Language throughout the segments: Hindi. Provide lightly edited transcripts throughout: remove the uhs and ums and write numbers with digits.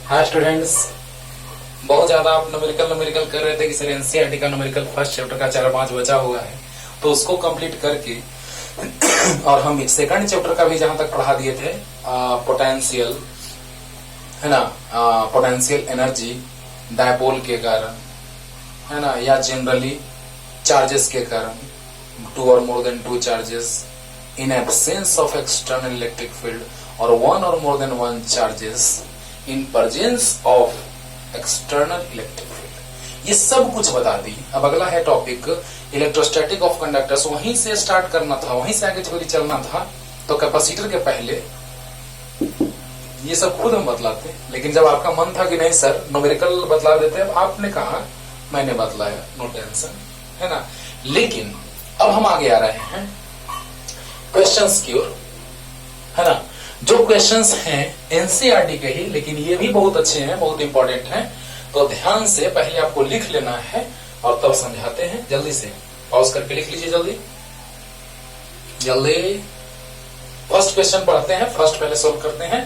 हाय स्टूडेंट्स, बहुत ज्यादा आप न्यूमेरिकल कर रहे थे कि सर एनसीईआरटी का न्यूमेरिकल फर्स्ट चैप्टर का 4-5 बचा हुआ है, तो उसको कंप्लीट करके और हम सेकंड चैप्टर का भी जहां तक पढ़ा दिए थे, पोटेंशियल है ना, पोटेंशियल एनर्जी डायपोल के कारण है ना, या जनरली चार्जेस के कारण, टू और more than two charges in absence of external electric field और वन और more than one charges in presence of external electric field, ये सब कुछ बता दी। अब अगला है टॉपिक इलेक्ट्रोस्टैटिक ऑफ कंडक्टर्स, वहीं से स्टार्ट करना था, वहीं से आगे चलना था। तो कैपेसिटर के पहले ये सब खुद हम बतलाते, लेकिन जब आपका मन था कि नहीं सर न्यूमेरिकल बतला देते, अब आपने कहा मैंने बतलाया, नो टेंशन है ना। लेकिन अब हम आगे आ रहे हैं क्वेश्चंस की ओर, है ना। जो क्वेश्चंस हैं एनसीईआरटी के ही, लेकिन ये भी बहुत अच्छे हैं, बहुत इंपॉर्टेंट हैं, तो ध्यान से पहले आपको लिख लेना है और तब समझाते हैं। जल्दी से पॉज करके लिख लीजिए, जल्दी जल्दी। फर्स्ट क्वेश्चन पढ़ते हैं, फर्स्ट पहले सोल्व करते हैं।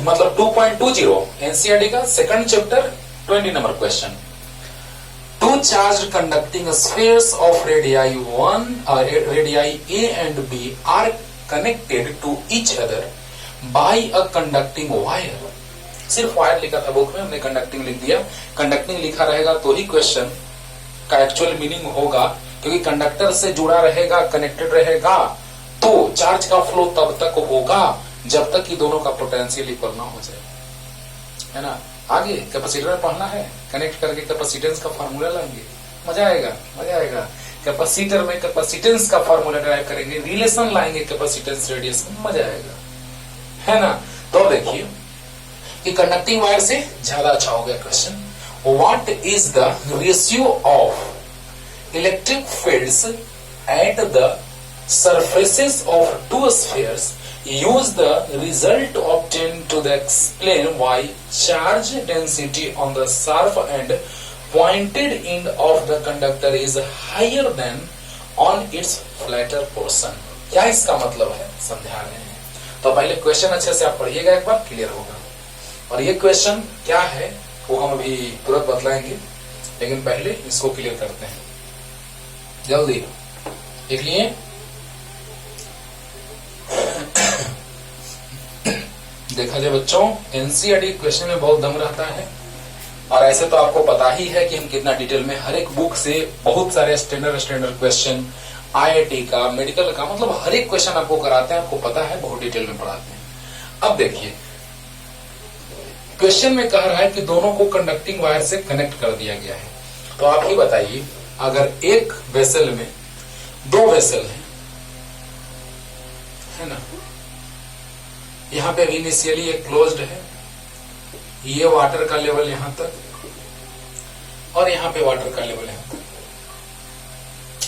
मतलब 2.20 एनसीईआरटी का second chapter 20 number question. Two charged conducting spheres of radii A and B are connected to each other by a conducting wire। सिर्फ वायर लिखा था बुक में, हमने कंडक्टिंग लिख दिया। कंडक्टिंग लिखा रहेगा तो ही क्वेश्चन का एक्चुअल मीनिंग होगा, क्योंकि कंडक्टर से जुड़ा रहेगा, कनेक्टेड रहेगा, तो चार्ज का फ्लो तब तक होगा जब तक कि दोनों का पोटेंशियल इक्वल ना हो जाए, है ना। आगे कैपेसिटर में पढ़ना है, कनेक्ट करके कैपेसिटेंस का फार्मूला लाएंगे, मजा आएगा, मजा आएगा। कैपेसिटर में कैपेसिटेंस का फार्मूला ड्राइव करेंगे, रिलेशन लाएंगे कैपेसिटेंस रेडियस में, मजा आएगा, है ना। तो देखिए कि कंडक्टिंग वायर से ज्यादा अच्छा हो गया question. What is the ratio of electric fields at the surfaces of two spheres? Use the result obtained to explain why charge density on the sharp and pointed end of the conductor is higher than on its flatter portion। क्या इसका मतलब है समझा रहे हैं। तो पहले क्वेश्चन अच्छे से आप पढ़िएगा, एक बार क्लियर होगा। और ये क्वेश्चन क्या है वो हम अभी तुरंत बतलाएंगे, लेकिन पहले इसको क्लियर करते हैं। जल्दी लिख लिए। देखा जाए बच्चों, एनसीईआरटी क्वेश्चन में बहुत दम रहता है, और ऐसे तो आपको पता ही है कि हम कितना डिटेल में हर एक बुक से बहुत सारे स्टैंडर्ड क्वेश्चन, आईआईटी का, मेडिकल का, मतलब हर एक क्वेश्चन आपको कराते हैं, आपको पता है, बहुत डिटेल में पढ़ाते हैं। अब देखिए क्वेश्चन में कह रहा है कि दोनों को कंडक्टिंग वायर से कनेक्ट कर दिया गया है। तो आप ही बताइए, अगर एक वेसल में दो वेसल है ना, यहाँ पे इनिशियली एक क्लोज्ड है, ये वाटर का लेवल यहां तक और यहाँ पे वाटर का लेवल यहां तक।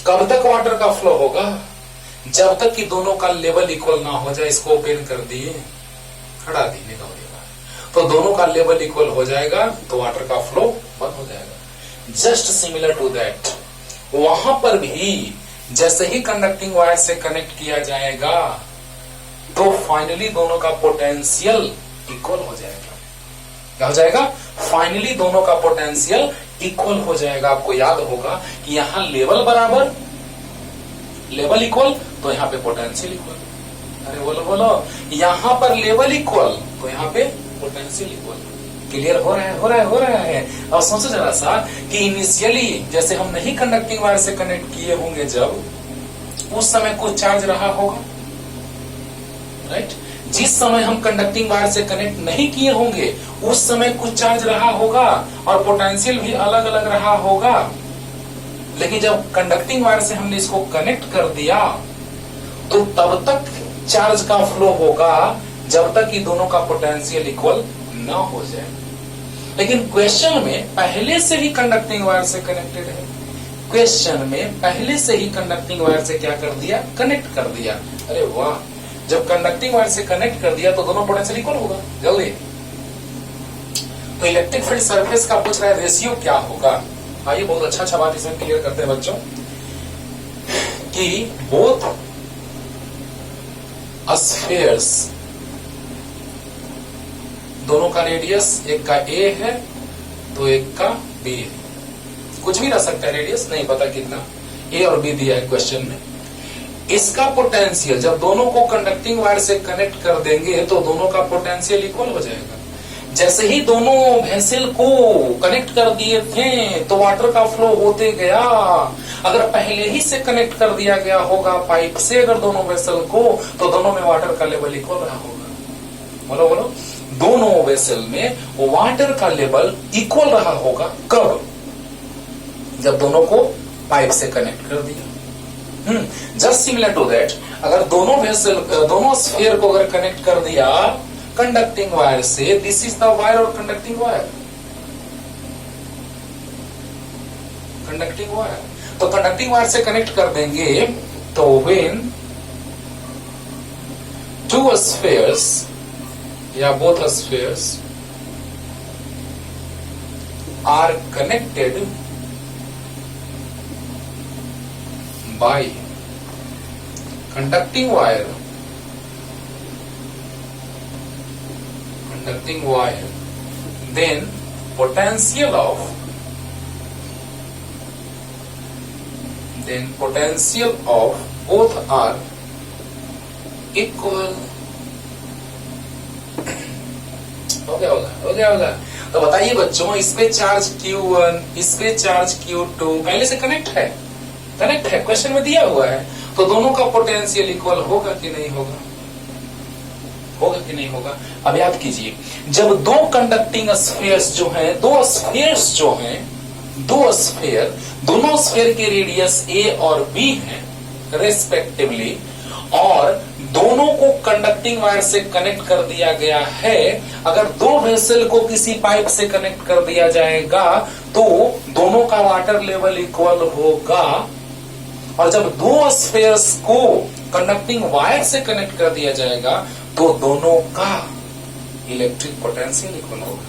कब तक वाटर का फ्लो होगा? जब तक कि दोनों का लेवल इक्वल ना हो जाए। इसको ओपन कर दिए, हटा दिए, निकाल दिया, तो दोनों का लेवल इक्वल हो जाएगा तो वाटर का फ्लो बंद हो जाएगा। जस्ट सिमिलर टू दैट, वहां पर भी जैसे ही कंडक्टिंग वायर से कनेक्ट किया जाएगा तो फाइनली दोनों का पोटेंशियल इक्वल हो जाएगा। क्या हो जाएगा? फाइनली दोनों का पोटेंशियल इक्वल हो जाएगा। आपको याद होगा कि यहां लेवल बराबर, लेवल इक्वल, तो यहां पे पोटेंशियल इक्वल। अरे बोलो बोलो, यहां पर लेवल इक्वल तो यहां पे पोटेंशियल इक्वल। क्लियर हो रहा है। अब सोचो जरा सा कि इनिशियली जैसे हम नहीं कंडक्टिंग वायर से कनेक्ट किए होंगे, जब उस समय कुछ चार्ज रहा होगा, राइट। जिस समय हम कंडक्टिंग वायर से कनेक्ट नहीं किए होंगे उस समय कुछ चार्ज रहा होगा और पोटेंशियल भी अलग अलग रहा होगा। लेकिन जब कंडक्टिंग वायर से हमने इसको कनेक्ट कर दिया तो तब तक चार्ज का फ्लो होगा जब तक कि दोनों का पोटेंशियल इक्वल ना हो जाए। लेकिन क्वेश्चन में पहले से ही कंडक्टिंग वायर से कनेक्टेड है। क्वेश्चन में पहले से ही कंडक्टिंग वायर से क्या कर दिया? कनेक्ट कर दिया। अरे वाह, जब कंडक्टिंग वायर से कनेक्ट कर दिया तो दोनों पोटेंशियल इक्वल होगा। जल्दी, तो इलेक्ट्रिक फील्ड सरफेस का पूछ रहा है रेशियो क्या होगा। आइए बहुत अच्छा बात इसमें क्लियर करते हैं बच्चों, कि बोथ स्फीयर्स दोनों का रेडियस, एक का ए है तो एक का बी है, कुछ भी रह सकता है रेडियस, नहीं पता कितना, ए और बी दिया है क्वेश्चन में। इसका पोटेंशियल जब दोनों को कंडक्टिंग वायर से कनेक्ट कर देंगे तो दोनों का पोटेंशियल इक्वल हो जाएगा। जैसे ही दोनों वेसल को कनेक्ट कर दिए थे तो वाटर का फ्लो होते गया। अगर पहले ही से कनेक्ट कर दिया गया होगा पाइप से अगर दोनों वेसल को, तो दोनों में वाटर का लेवल इक्वल रहा होगा। बोलो बोलो, दोनों वेसल में वाटर का लेवल इक्वल रहा होगा। कब? जब दोनों को पाइप से कनेक्ट कर दिया। जस्ट सिमिलर टू दैट, अगर दोनों वेसल, दोनों स्फीयर को अगर कनेक्ट कर दिया कंडक्टिंग वायर से, दिस इज द वायर और कंडक्टिंग वायर, कंडक्टिंग वायर, तो कंडक्टिंग वायर से कनेक्ट कर देंगे तो व्हेन टू स्फीयर्स या both spheres are connected by conducting wire, then potential of both are equal। हो गया। तो बताइए बच्चों, इस पे चार्ज Q1, इस पे चार्ज Q2 पहले से कनेक्ट है, क्वेश्चन में दिया हुआ है, तो दोनों का पोटेंशियल इक्वल होगा कि नहीं होगा? होगा कि नहीं होगा? अब याद कीजिए, जब दो कंडक्टिंग स्फीयर्स जो हैं, दो स्फीयर, दोनों स्फीयर के रेडियस ए और बी हैं रेस्पेक्टिवली, और दोनों को कंडक्टिंग वायर से कनेक्ट कर दिया गया है। अगर दो वेसल को किसी पाइप से कनेक्ट कर दिया जाएगा तो दोनों का वाटर लेवल इक्वल होगा, और जब दो स्फीयर्स को कंडक्टिंग वायर से कनेक्ट कर दिया जाएगा तो दोनों का इलेक्ट्रिक पोटेंशियल इक्वल होगा।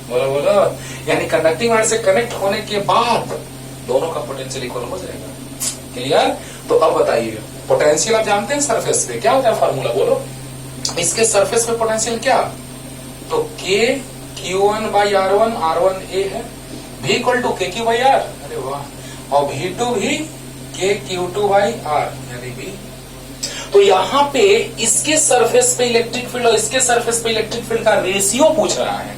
बोलो, यानी कंडक्टिंग वायर से कनेक्ट होने के बाद दोनों का पोटेंशियल इक्वल हो जाएगा। क्लियर? तो अब बताइए, पोटेंशियल आप जानते हैं सरफेस पे क्या होता है, फार्मूला बोलो। इसके सरफेस पे पोटेंशियल क्या? तो K Q1 by R1, R1 A है, V equal to KQ by R, अरे वाह, और V2 भी KQ2 बाई R यानी B। तो यहाँ पे इसके सरफेस पे इलेक्ट्रिक फील्ड और इसके सरफेस पे इलेक्ट्रिक फील्ड का रेशियो पूछ रहा है।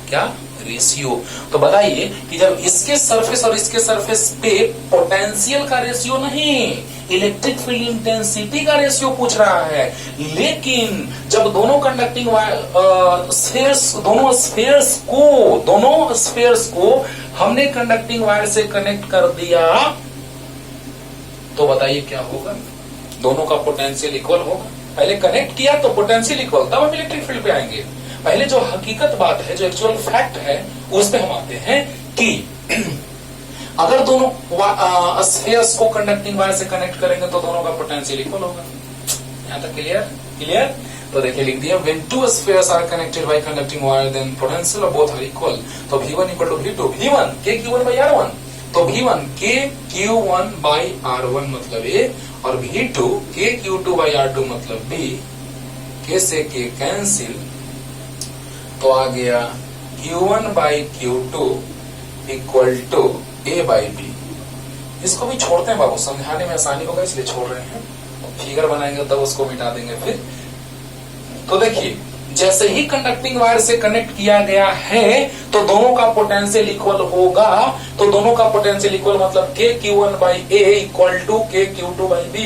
क्या? रेशियो। तो बताइए कि जब इसके सरफेस और इसके सरफेस पे पोटेंशियल का रेशियो नहीं, इलेक्ट्रिक फील्ड इंटेंसिटी का रेशियो पूछ रहा है। लेकिन जब दोनों कंडक्टिंग दोनों स्फीयर्स को हमने कंडक्टिंग वायर से कनेक्ट कर दिया तो बताइए क्या होगा? दोनों का पोटेंशियल इक्वल होगा। पहले कनेक्ट किया तो पोटेंशियल इक्वल, तब हम इलेक्ट्रिक फील्ड पे आएंगे। पहले जो हकीकत बात है, जो एक्चुअल फैक्ट है, उस पे हम आते हैं कि अगर दोनों स्फीयर्स को कंडक्टिंग वायर से कनेक्ट करेंगे तो दोनों का पोटेंशियल इक्वल होगा। यहां तक क्लियर? तो देखिए लिख दिया, when two spheres are connected by conducting wire then potential of both are equal। तो V1 equal to V2, V1 KQ1 by R1, तो V1 KQ1 by R1 मतलब A, और V2 KQ2 by R2 मतलब B। K से K कैंसिल, तो आ गया Q1 by Q2 equal to A by B। इसको भी छोड़ते हैं बाबू, समझाने में आसानी होगा इसलिए छोड़ रहे हैं, फिगर बनाएंगे तब उसको मिटा देंगे फिर। तो देखिए, जैसे ही कंडक्टिंग वायर से कनेक्ट किया गया है तो दोनों का पोटेंशियल इक्वल होगा। तो दोनों का पोटेंशियल इक्वल मतलब KQ1 by A equal to KQ2 by B।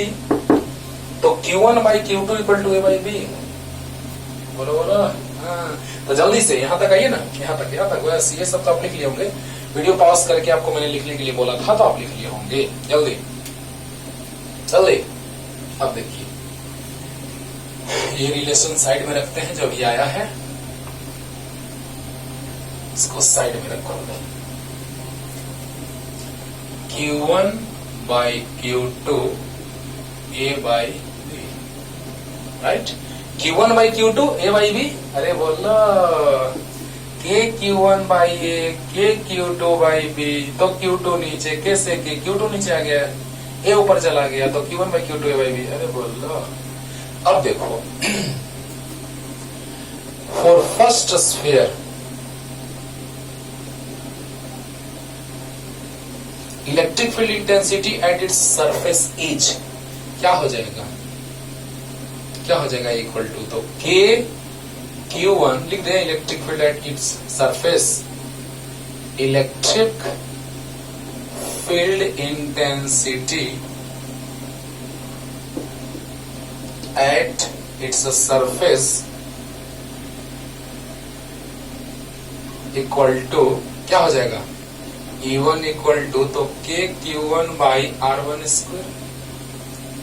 तो Q1 by Q2 equal to A by B। बोलो। हाँ, तो जल्दी से यहां तक आइए ना, यहां तक वैसे ये सब तो आप लिख लिए होंगे। वीडियो पॉज करके आपको मैंने लिखने के लिए बोला था तो आप लिख लिए होंगे। जल्दी। अब देखिए, ये रिलेशन साइड में रखते हैं, जो भी आया है इसको साइड में रखो। Q1 by Q2 A by B, right? Q1 by Q2 A by B, अरे बोलो, KQ1 by A KQ2 by B, तो Q2 नीचे, K से K, Q2 नीचे आ गया, A ऊपर चला गया, तो Q1 by Q2 A by B, अरे बोलो। अब देखो, for first sphere electric field intensity at its surface is क्या हो जाएगा, क्या हो जाएगा इक्वल टू, तो K Q1 लिख दे, electric field at its surface, electric field intensity at its surface equal to क्या हो जाएगा, E1 इक्वल टू, तो K Q1 by R1 square,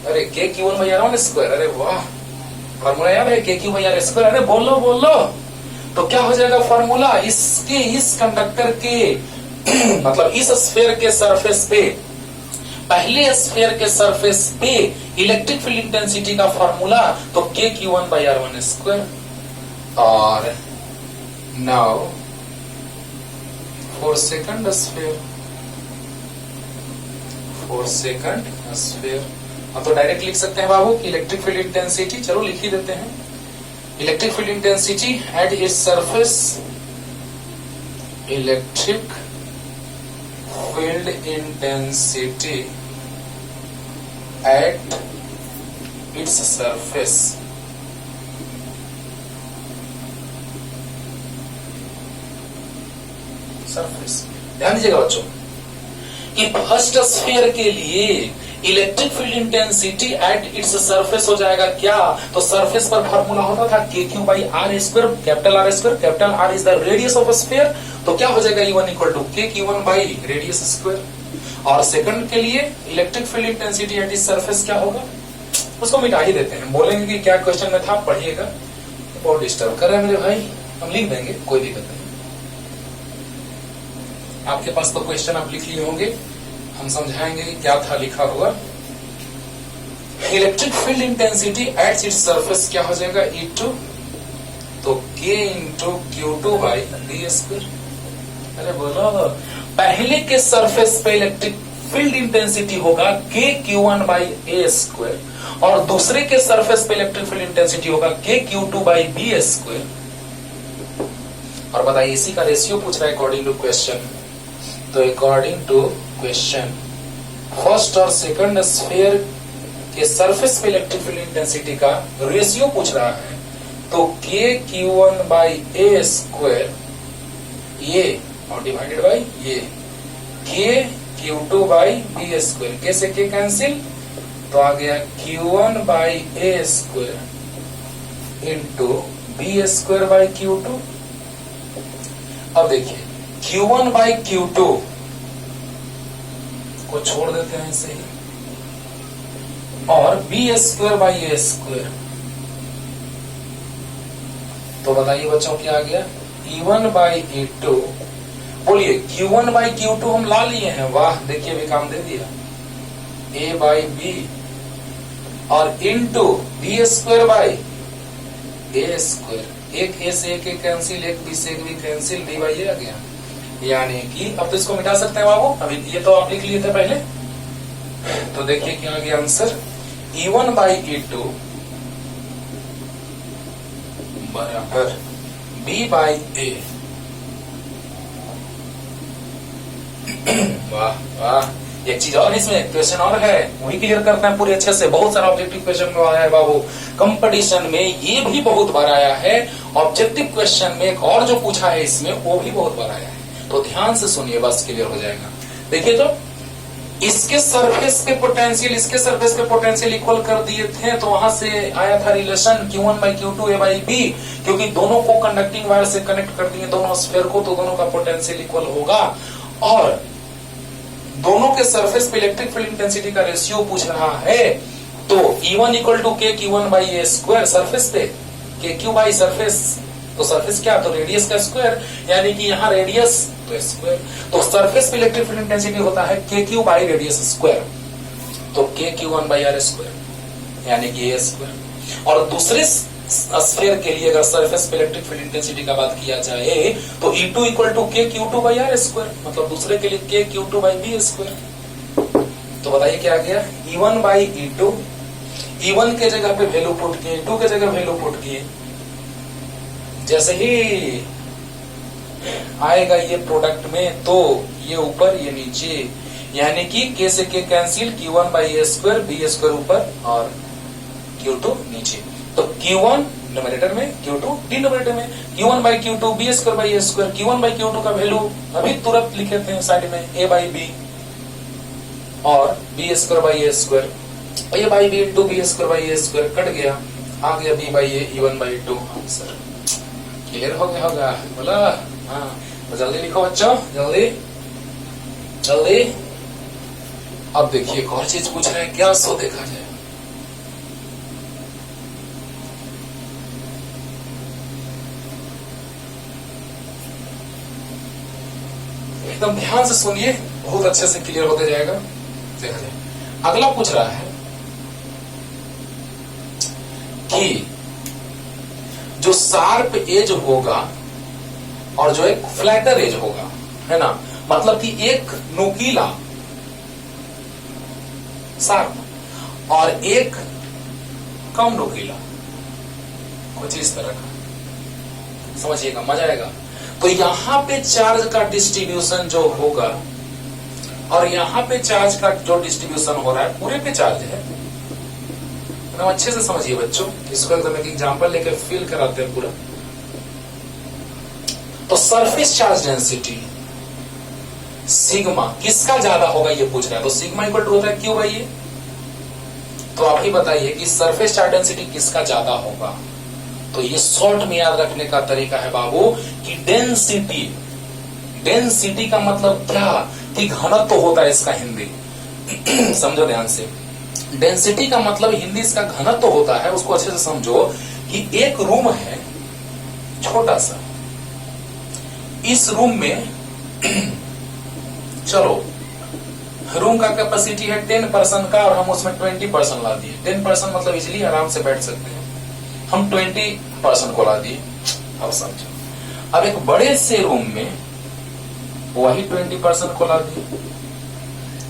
अरे K Q1 by R1 square, अरे वाह, फॉर्मूला याद है K Q by R square, अरे बोलो बोलो, तो क्या हो जाएगा फॉर्मूला, इसके इस कंडक्टर के मतलब इस स्फीयर के सरफेस पे, पहले स्फीयर के सरफेस पे इलेक्ट्रिक फील्ड इंटेंसिटी का फॉर्मूला, तो K Q1 by R1 square, और now for second sphere, for second sphere हम तो डायरेक्ट लिख सकते हैं बाबू कि इलेक्ट्रिक फील्ड इंटेंसिटी, चलो लिख ही देते हैं, electric field intensity at its surface, electric field intensity at its surface, surface, ध्यान दीजिएगा बच्चों कि फर्स्ट स्फीयर के लिए electric field intensity at its surface हो जाएगा क्या, तो सरफेस पर फॉर्मूला होता था K Q by R square, capital R square, capital R is the radius of sphere, तो क्या हो जाएगा E1 equal to K Q1 by radius square, और सेकंड के लिए electric field intensity at its surface क्या होगा, उसको मिटा ही देते हैं, बोलेंगे कि क्या क्वेश्चन में था, पढ़िएगा, बहुत डिस्टर्ब कर रहे हैं मेरे भाई, हम लिख देंगे कोई दिक्कत नहीं, आपके पास तो क्वेश्चन आप लिख लिए होंगे, हम समझाएंगे कि क्या था लिखा हुआ, electric field intensity at its surface क्या हो जाएगा E2, तो K into Q2 by B square, अरे बोलो, पहले के सरफेस पे इलेक्ट्रिक फील्ड इंटेंसिटी होगा K Q1 by A square, और दूसरे के सरफेस पे इलेक्ट्रिक फील्ड इंटेंसिटी होगा K Q2 by B square, और बताइए इसी का रेशियो पूछ रहा है अकॉर्डिंग टू क्वेश्चन, तो अकॉर्डिंग टू क्वेश्चन फर्स्ट और सेकंड स्फीयर के सरफेस पे इलेक्ट्रिक फील्ड इंटेंसिटी का रेशियो पूछ रहा है, तो K Q1 by A square ये और डिवाइडेड बाई ये K Q2 by B square, K से K कैंसिल, तो आ गया Q1 by A square into B square by Q2, अब देखिए Q1 बाई Q2 को छोड़ देते हैं ऐसे ही, और B square by A square, तो बताइए बच्चों क्या आ गया, E1 बाई E2, बोलिए Q1 बाई Q2 हम ला लिए हैं, वाह देखिए भी काम दे दिया, A बाई B और into B square by A square, एक A से एक कैंसिल, एक B से एक भी कैंसिल, D बाई A आ गया, यानी कि अब तो इसको मिटा सकते हैं बाबू, अभी ये तो आप लिख लिए थे पहले, तो देखिए क्या आ गया आंसर, E1 बाई E2 बराबर B बाई A, वाह वाह, एक चीज और इसमें क्वेश्चन और है, वही क्लियर करते हैं पूरे अच्छे से, बहुत सारा ऑब्जेक्टिव क्वेश्चन में आया है बाबू, कंपटीशन में ये भी बहुत बार आया है, ऑब्जेक्टिव क्वेश्चन में एक और जो पूछा है इसमें वो भी बहुत बार आया है, तो ध्यान से सुनिए बस क्लियर हो जाएगा, देखिए तो इसके सरफेस पे पोटेंशियल, इसके सरफेस पे पोटेंशियल इक्वल कर दिए थे, तो वहां से आया था relation Q1 by Q2 A by B, क्योंकि दोनों को कंडक्टिंग वायर से कनेक्ट कर दिए दोनों स्फीयर को, तो दोनों का पोटेंशियल इक्वल होगा, और दोनों के सरफेस पे इलेक्ट्रिक फील्ड इंटेंसिटी का रेशियो पूछ रहा है, तो E1 equal to K Q1 by A square, surface पे K Q बाई सरफेस, तो सरफेस क्या, तो रेडियस का स्क्वायर, यानी कि यहाँ रेडियस तो स्क्वायर, तो सरफेस पे इलेक्ट्रिक फील्ड इंटेंसिटी होता है K Q by radius square, तो K Q1 by R square यानी कि A स्क्वायर, और दूसरे स्फीयर के लिए अगर सरफेस पे इलेक्ट्रिक फील्ड इंटेंसिटी का बात किया जाए तो E2 equal to K Q2 by R square, मतलब दूसरे के लिए K Q2 by B square, तो बताइए क्या आ गया, E1 बाई E2, E1 के जगह पे वैल्यू पुट किए, E2 के जगह वैल्यू पुट किए, जैसे ही आएगा ये प्रोडक्ट में तो ये ऊपर ये नीचे, यानी कि k से k cancel, Q1 by A square, B square ऊपर और Q2 नीचे। तो Q1 न्यूमरेटर में, Q2 डिनोमिनेटर में, Q1 by Q2 B square by A square. Q1 by Q2 का वैल्यू अभी तुरंत लिखे थे साइड में, a बाई बी और B square by A square, A by B into B square by A square cut गया, आ गया B by A E1 by 2। Answer clear हो गया होगा, बोला? हाँ, तो जल्दी लिखो बच्चों, जल्दी जल्दी। अब देखिए एक और चीज पूछ रहे हैं, क्या सो देखा जाए। एकदम ध्यान से सुनिए, बहुत अच्छे से क्लियर होते जाएगा। देखा जाए, अगला पूछ रहा है कि जो शार्प एज होगा और जो एक फ्लैटर एज होगा, है ना, मतलब कि एक नुकीला शार्प और एक कम नुकीला, कुछ इस तरह का, समझिएगा, मजा आएगा। तो यहां पे चार्ज का डिस्ट्रीब्यूशन जो होगा और यहां पे चार्ज का जो डिस्ट्रीब्यूशन हो रहा है, पूरे पे चार्ज है ना, अच्छे से समझिए बच्चों, इसको एकदम एक एग्जांपल लेकर फील कराते हैं पूरा। तो सरफेस चार्ज डेंसिटी सिग्मा किसका ज्यादा होगा ये पूछ रहा है, तो सिग्मा इक्वल टू होता है क्यू बाई ए। तो आप ही बताइए कि सरफेस चार्ज डेंसिटी किसका ज्यादा होगा। तो ये शॉर्ट में याद रखने का तरीका है बाबू कि डेंसिटी, डेंसिटी का मतलब क्या कि घनत्व होता है इसका हिंदी समझो ध्यान से। डेंसिटी का मतलब हिंदी इसका घनत्व होता है, उसको अच्छे से समझो कि एक रूम है छोटा सा, इस रूम में चलो रूम का कैपेसिटी है 10% का और हम उसमें 20% ला दिए। 10% मतलब इजिली आराम से बैठ सकते हैं, हम 20% को ला दिए। अब समझो, अब एक बड़े से रूम में वही 20% को ला दिए,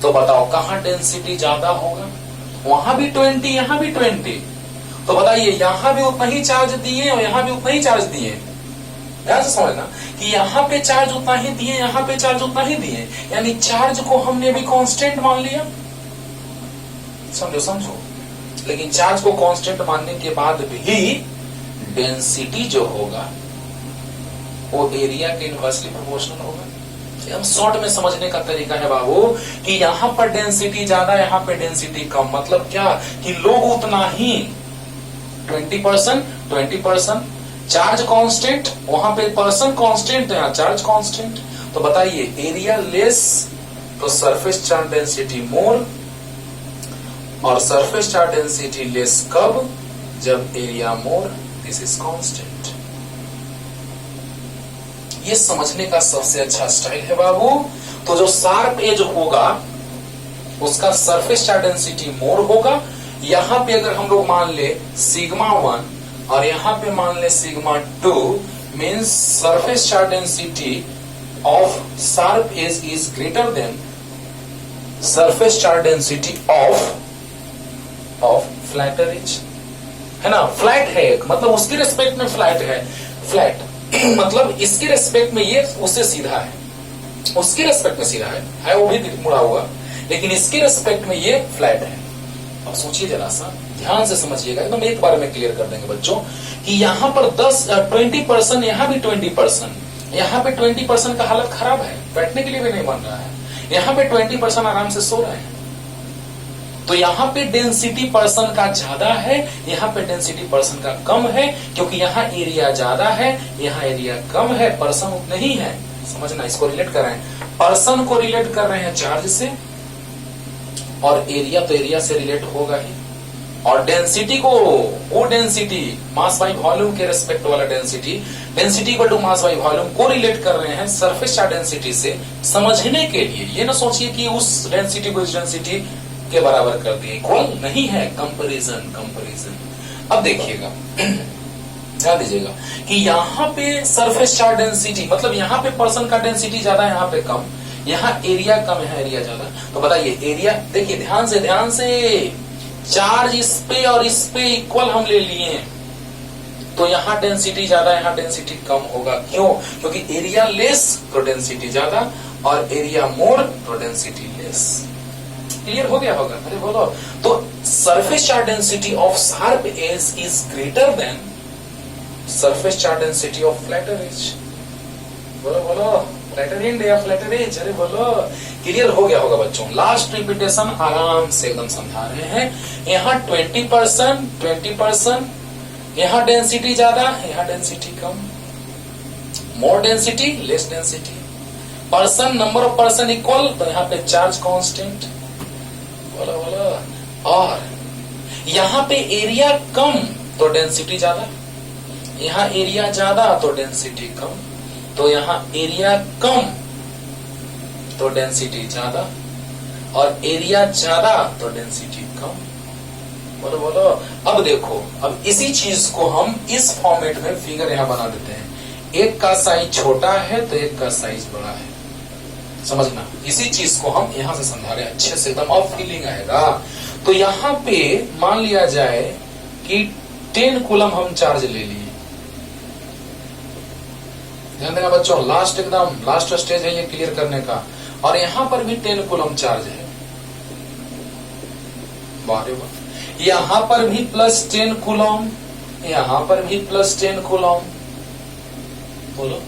तो बताओ कहां डेंसिटी ज्यादा होगा। वहां भी 20, यहां भी 20, तो बताइए यहां भी उतना ही चार्ज दिए और यहां भी उतना ही चार्ज दिए। ध्यान से समझना कि यहाँ पे चार्ज उतना ही दिए, यहाँ पे चार्ज उतना ही दिए, यानी चार्ज को हमने अभी कांस्टेंट मान लिया। समझो समझो, लेकिन चार्ज को कांस्टेंट मानने के बाद भी डेंसिटी जो होगा वो एरिया के इनवर्सली प्रोपोर्शनल होगा। हम शॉर्ट में समझने का तरीका है बाबू कि यहाँ पर डेंसिटी ज्यादा, यहाँ पे डेंसिटी कम, मतलब क्या कि लोग उतना ही 20%, चार्ज कांस्टेंट, वहां पे पर्सन कांस्टेंट, यहाँ चार्ज कांस्टेंट। तो बताइए एरिया लेस तो सरफेस चार्ज डेंसिटी मोर, और सरफेस चार्ज डेंसिटी लेस कब, जब area more, this is constant. ये समझने का सबसे अच्छा स्टाइल है बाबू। तो जो शार्प एज होगा उसका सरफेस चार्ज डेंसिटी मोर होगा। यहां पे अगर हम लोग मान ले सिग्मा 1 और यहां पे मान ले sigma 2, means surface charge density of sharp edge is greater than surface charge density of flatter edge, है ना। फ्लैट है एक, मतलब उसके रिस्पेक्ट में फ्लैट है, फ्लैट मतलब इसके रेस्पेक्ट में ये उससे सीधा है, उसके रेस्पेक्ट में सीधा है वो भी मुड़ा हुआ, लेकिन इसके रेस्पेक्ट में ये फ्लैट है। अब सोचिए जरा सा, ध्यान से समझिएगा, एकदम एक बार में क्लियर कर देंगे बच्चों कि यहाँ पर 20%, यहाँ भी 20%, यहाँ पे 20% का हालत खराब है, बैठने के लिए भी नहीं बन रहा है, यहाँ पे 20% आराम से सो रहे हैं। तो यहाँ पे डेंसिटी पर्सन का ज्यादा है, यहाँ पे डेंसिटी पर्सन का कम है, क्योंकि यहाँ एरिया ज्यादा है, यहाँ एरिया कम है, पर्सन उतने ही है। समझना, इसको रिलेट कर रहे हैं, पर्सन को रिलेट कर रहे हैं चार्ज से, और एरिया तो एरिया से रिलेट होगा ही, और डेंसिटी को, वो डेंसिटी मास बाई वॉल्यूम के रेस्पेक्ट वाला density equal to mass by volume को रिलेट कर रहे हैं सरफेस चार्ज डेंसिटी से। समझने के लिए ये ना सोचिए कि उस डेंसिटी को इस डेंसिटी के बराबर कर दिए, इक्वल नहीं है, कंपैरिजन। अब देखिएगा, ध्यान दीजिएगा कि यहाँ पे सरफेस चार्ज डेंसिटी मतलब यहाँ पे पर्सन का डेंसिटी ज्यादा, यहाँ पे कम, यहाँ एरिया कम, यहाँ एरिया ज्यादा। तो बताइए एरिया, देखिए ध्यान से चार्ज इस पे और इस पे इक्वल हम ले लिए, तो यहाँ डेंसिटी ज्यादा, यहाँ डेंसिटी कम होगा। क्यों? क्योंकि एरिया लेस तो डेंसिटी ज्यादा, और एरिया मोर तो डेंसिटी लेस। क्लियर हो गया होगा? अरे बोलो। तो surface charge density of sharp edge is greater than surface charge density of flatter edge. बोलो बोलो, फ्लैटर एंड या फ्लैटर एज? अरे बोलो। क्लियर हो गया होगा बच्चों? लास्ट रिपीटेशन आराम से एकदम समझा रहे हैं। यहाँ 20%, यहाँ डेंसिटी ज्यादा, यहाँ density come. More density, less density. Person, number of person equal, तो यहाँ पे चार्ज कांस्टेंट। बोलो बोलो। और यहाँ पे एरिया कम तो डेंसिटी ज्यादा, यहाँ एरिया ज्यादा तो डेंसिटी कम, तो यहाँ एरिया कम तो डेंसिटी ज्यादा, और एरिया ज्यादा तो डेंसिटी कम। बोलो बोलो। अब देखो, अब इसी चीज को हम इस फॉर्मेट में फिगर यहां बना देते हैं। एक का साइज छोटा है तो एक का साइज बड़ा है। समझना, इसी चीज को हम यहां से समझा रहे हैं अच्छे से, एकदम अब फीलिंग आएगा। तो यहां पे मान लिया जाए कि 10 कूलम हम चार्ज ले लिए। ध्यान देना बच्चों, लास्ट एकदम लास्ट स्टेज है ये क्लियर करने का। और यहां पर भी 10 कूलम चार्ज है। बारे वाह। यहां पर भी प्लस 10 कूलम, यहां पर भी प्लस 10 कूलम। बोलो,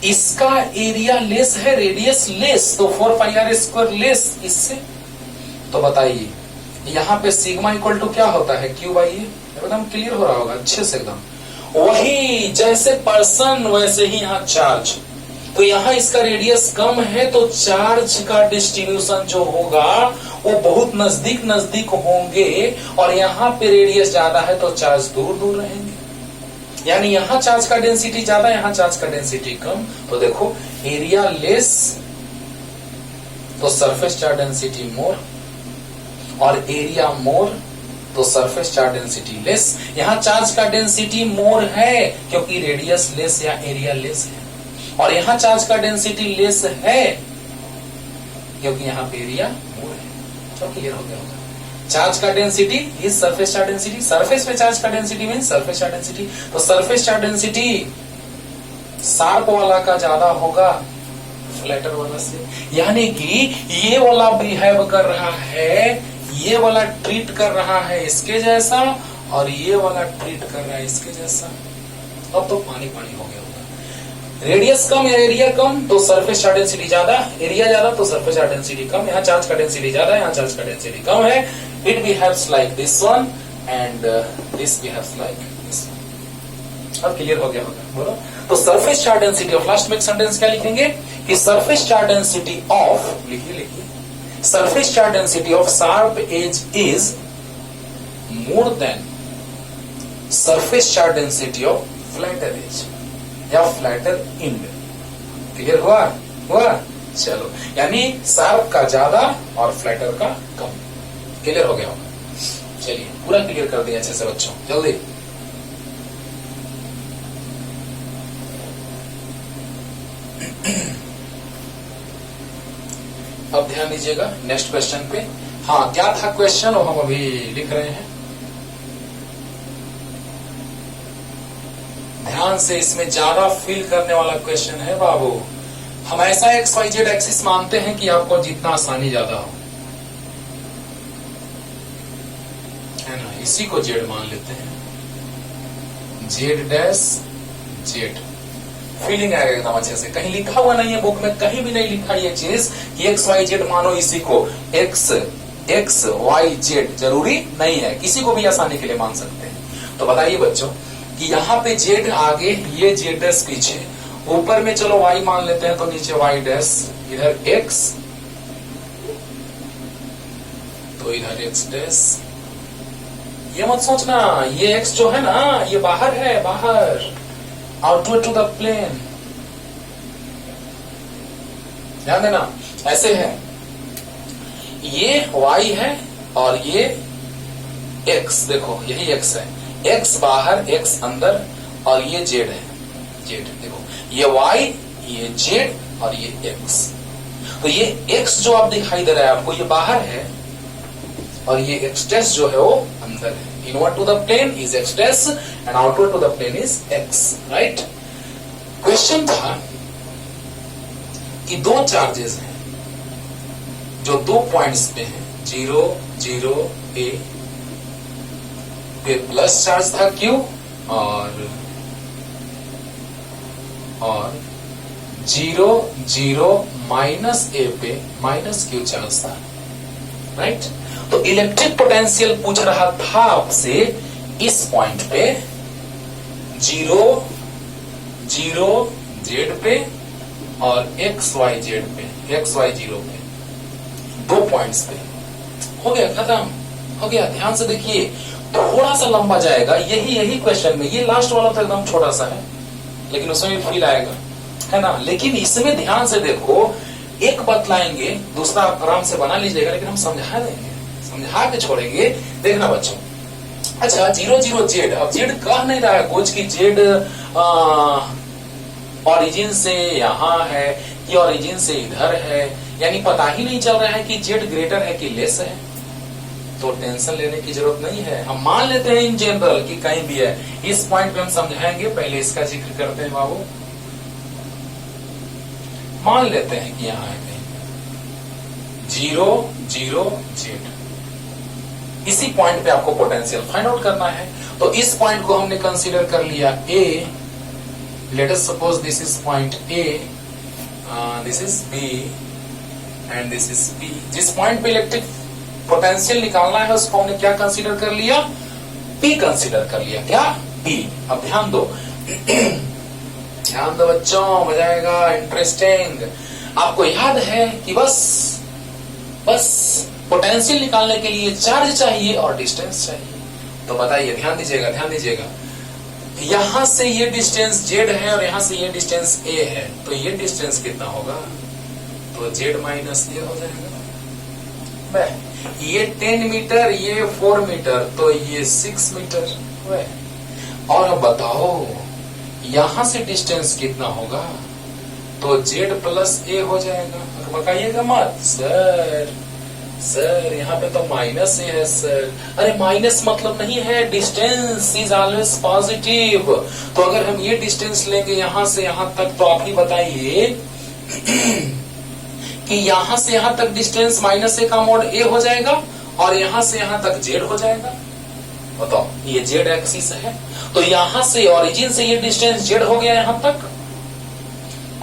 इसका एरिया लेस है, रेडियस लेस, तो 4πr² लेस इससे। तो बताइए यहां पे सिग्मा इक्वल टू क्या होता है? Q/A। एकदम क्लियर हो रहा होगा अच्छे से एकदम। वही जैसे पर्सन वैसे ही यहाँ चार्ज। तो यहाँ इसका रेडियस कम है तो चार्ज का डिस्ट्रीब्यूशन जो होगा वो बहुत नजदीक नजदीक होंगे, और यहाँ पे रेडियस ज्यादा है तो चार्ज दूर दूर रहेंगे। यानी यहाँ चार्ज का डेंसिटी ज्यादा, यहाँ चार्ज का डेंसिटी कम। तो देखो, एरिया लेस तो सरफेस चार्ज डेंसिटी मोर, और एरिया मोर तो सरफेस चार्ज डेंसिटी लेस। यहाँ चार्ज का डेंसिटी मोर है क्योंकि रेडियस लेस या एरिया लेस है, और यहाँ चार्ज का डेंसिटी लेस है क्योंकि यहाँ पे एरिया मोर है। तो क्लियर हो गया होगा? चार्ज का density is surface charge density, surface पे चार्ज का density mean surface charge density. तो सरफेस चार्ज डेंसिटी शार्प वाला का ज्यादा होगा फ्लैटर वाला से। यानी कि ये वाला बिहेव कर रहा है, ये वाला ट्रीट कर रहा है इसके जैसा, और ये वाला ट्रीट कर रहा है इसके जैसा। अब तो पानी पानी हो गया होगा। रेडियस कम या एरिया कम तो सरफेस चार्ज डेंसिटी ज्यादा, एरिया ज्यादा तो सरफेस चार्ज डेंसिटी कम। यहाँ चार्ज का डेंसिटी ज्यादा, यहाँ चार्ज का डेंसिटी कम है। It behaves like this one and this behaves like this one. अब क्लियर हो गया होगा? बोलो। तो surface charge density of, last में एक सेंटेंस क्या लिखेंगे कि सरफेस चार्ज डेंसिटी ऑफ, लिखिए लिखिए, surface charge density of sharp edge is more than surface charge density of flatter edge या flatter end। क्लियर हुआ? चलो, यानी शार्प का ज्यादा और फ्लैटर का कम। क्लियर हो गया होगा? चलिए पूरा क्लियर कर दिया अच्छे से बच्चों, जल्दी। अब ध्यान दीजिएगा नेक्स्ट क्वेश्चन पे। हाँ, क्या था क्वेश्चन वो हम अभी लिख रहे हैं। ध्यान से, इसमें ज्यादा फील करने वाला क्वेश्चन है बाबू। हम ऐसा XYZ एक्सिस मानते हैं कि आपको जितना आसानी ज्यादा हो, है ना। इसी को Z मान लेते हैं, Z', फीलिंग आएगा एकदम अच्छे से। कहीं लिखा हुआ नहीं है बुक में, कहीं भी नहीं लिखा ये चीज कि XYZ मानो इसी को। XYZ जरूरी नहीं है, किसी को भी आसानी के लिए मान सकते हैं। तो बताइए बच्चों कि यहाँ पे Z आगे, ये Z' पीछे, ऊपर में चलो Y मान लेते हैं तो नीचे Y', इधर X तो इधर X'। ये मत सोचना ये X जो है ना ये बाहर है, बाहर, आउटवर्ड टू द प्लेन। ध्यान देना, ऐसे है, ये Y है और ये X, देखो यही X है, X बाहर X अंदर, और ये Z है, Z देखो, ये Y, ये Z और ये X। तो ये X जो आप दिखाई दे रहा है आपको, ये बाहर है, और ये X' जो है वो अंदर है। Inward to the plane is x dash and outward to the plane is x, right? Question था कि दो चार्जेस हैं जो दो पॉइंट्स पे हैं, 0 0 a पे प्लस चार्ज था q और 0 0 माइनस a पे माइनस q चार्ज था, राइट? तो इलेक्ट्रिक पोटेंशियल पूछ रहा था आपसे इस पॉइंट पे 0 0 z पे और xy0 पे, दो पॉइंट्स पे। हो गया, खत्म हो गया। ध्यान से देखिए, थोड़ा सा लंबा जाएगा, यही क्वेश्चन में। ये लास्ट वाला तो एकदम छोटा सा है, लेकिन उसमें भी फील आएगा, है ना? लेकिन इसमें ध्यान से देखो, एक बतलाएंगे, दूसरा आप आराम से बना लीजिएगा, लेकिन हम समझा देंगे, समझा के छोड़ेंगे। देखना बच्चों, अच्छा 0 0 z, अब z कह नहीं रहा है कुछ कि z ओरिजिन से यहां है कि ओरिजिन से इधर है, यानी पता ही नहीं चल रहा है कि z ग्रेटर है कि लेस है। तो टेंशन लेने की जरूरत नहीं है, हम मान लेते हैं इन जनरल कि कहीं भी है। इस पॉइंट पे हम समझाएंगे, पहले इसका जिक्र करते हैं बाबू। मान लेते हैं कि यहां है कहीं 0 0 z, इसी पॉइंट पे आपको पोटेंशियल फाइंड आउट करना है। तो इस पॉइंट को हमने कंसीडर कर लिया A, let us suppose this is point A, this is B and this is P। जिस पॉइंट पे इलेक्ट्रिक पोटेंशियल निकालना है उसको हमने क्या कंसीडर कर लिया? P कंसीडर कर लिया। क्या? P। अब ध्यान दो ध्यान दो बच्चों, मजा आएगा, इंटरेस्टिंग। आपको याद है कि बस पोटेंशियल निकालने के लिए चार्ज चाहिए और डिस्टेंस चाहिए। तो बताइए, ध्यान दीजिएगा, ध्यान दीजिएगा। यहां से ये डिस्टेंस z है और यहां से ये डिस्टेंस a है, तो ये डिस्टेंस कितना होगा? तो z माइनस a हो जाएगा। ये 10 मीटर, ये 4 मीटर, तो ये 6 मीटर। और अब बताओ यहां से डिस्टेंस कितना होगा? तो z प्लस a हो जाएगा। बताइएगा मत सर यहाँ पे तो माइनस है सर। अरे माइनस मतलब नहीं है, डिस्टेंस इज ऑलवेज पॉजिटिव। तो अगर हम ये डिस्टेंस लेंगे यहां से यहां तक, तो आप ही बताइए कि यहां से यहां तक डिस्टेंस माइनस a का मोड a हो जाएगा और यहां से यहां तक z हो जाएगा। बताओ, ये z एक्सिस है, तो यहां से ओरिजिन से ये डिस्टेंस z हो गया यहां तक,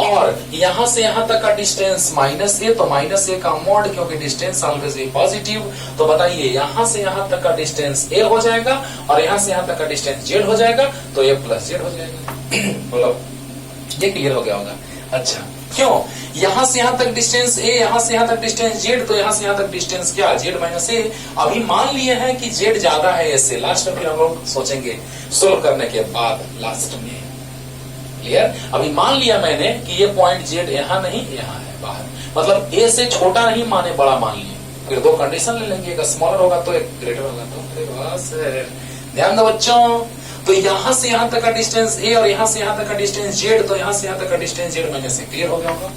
और यहां से यहां तक का डिस्टेंस माइनस a, तो माइनस a का मोड, क्योंकि डिस्टेंस ऑलवेज भी पॉजिटिव। तो बताइए यहां से यहां तक का डिस्टेंस a हो जाएगा और यहां से यहां तक का डिस्टेंस z हो जाएगा, तो a प्लस z हो जाएगा। बोलो, ये क्लियर हो गया होगा? अच्छा, क्यों? यहां से यहां तक डिस्टेंस a, यहां से यहां तक डिस्टेंस z, तो यहां से यहां तक डिस्टेंस क्या? z minus a। अभी मान लिए हैं कि z ज्यादा है a से। लास्ट में फिर हम लोग सोचेंगे सोल्व करने के बाद, लास्ट में। क्लियर? अभी मान लिया मैंने कि ये पॉइंट z यहाँ नहीं, यहाँ है बाहर, मतलब a से छोटा नहीं माने बड़ा मान लिए। फिर दो कंडीशन ले लेंगे, एक स्मॉलर होगा तो एक ग्रेटर होगा। तो बस ध्यान दो बच्चों, तो यहां से यहां तक का डिस्टेंस a और यहां से यहां तक का डिस्टेंस z, तो यहां से यहां तक का distance z minus a। Clear हो गया होगा?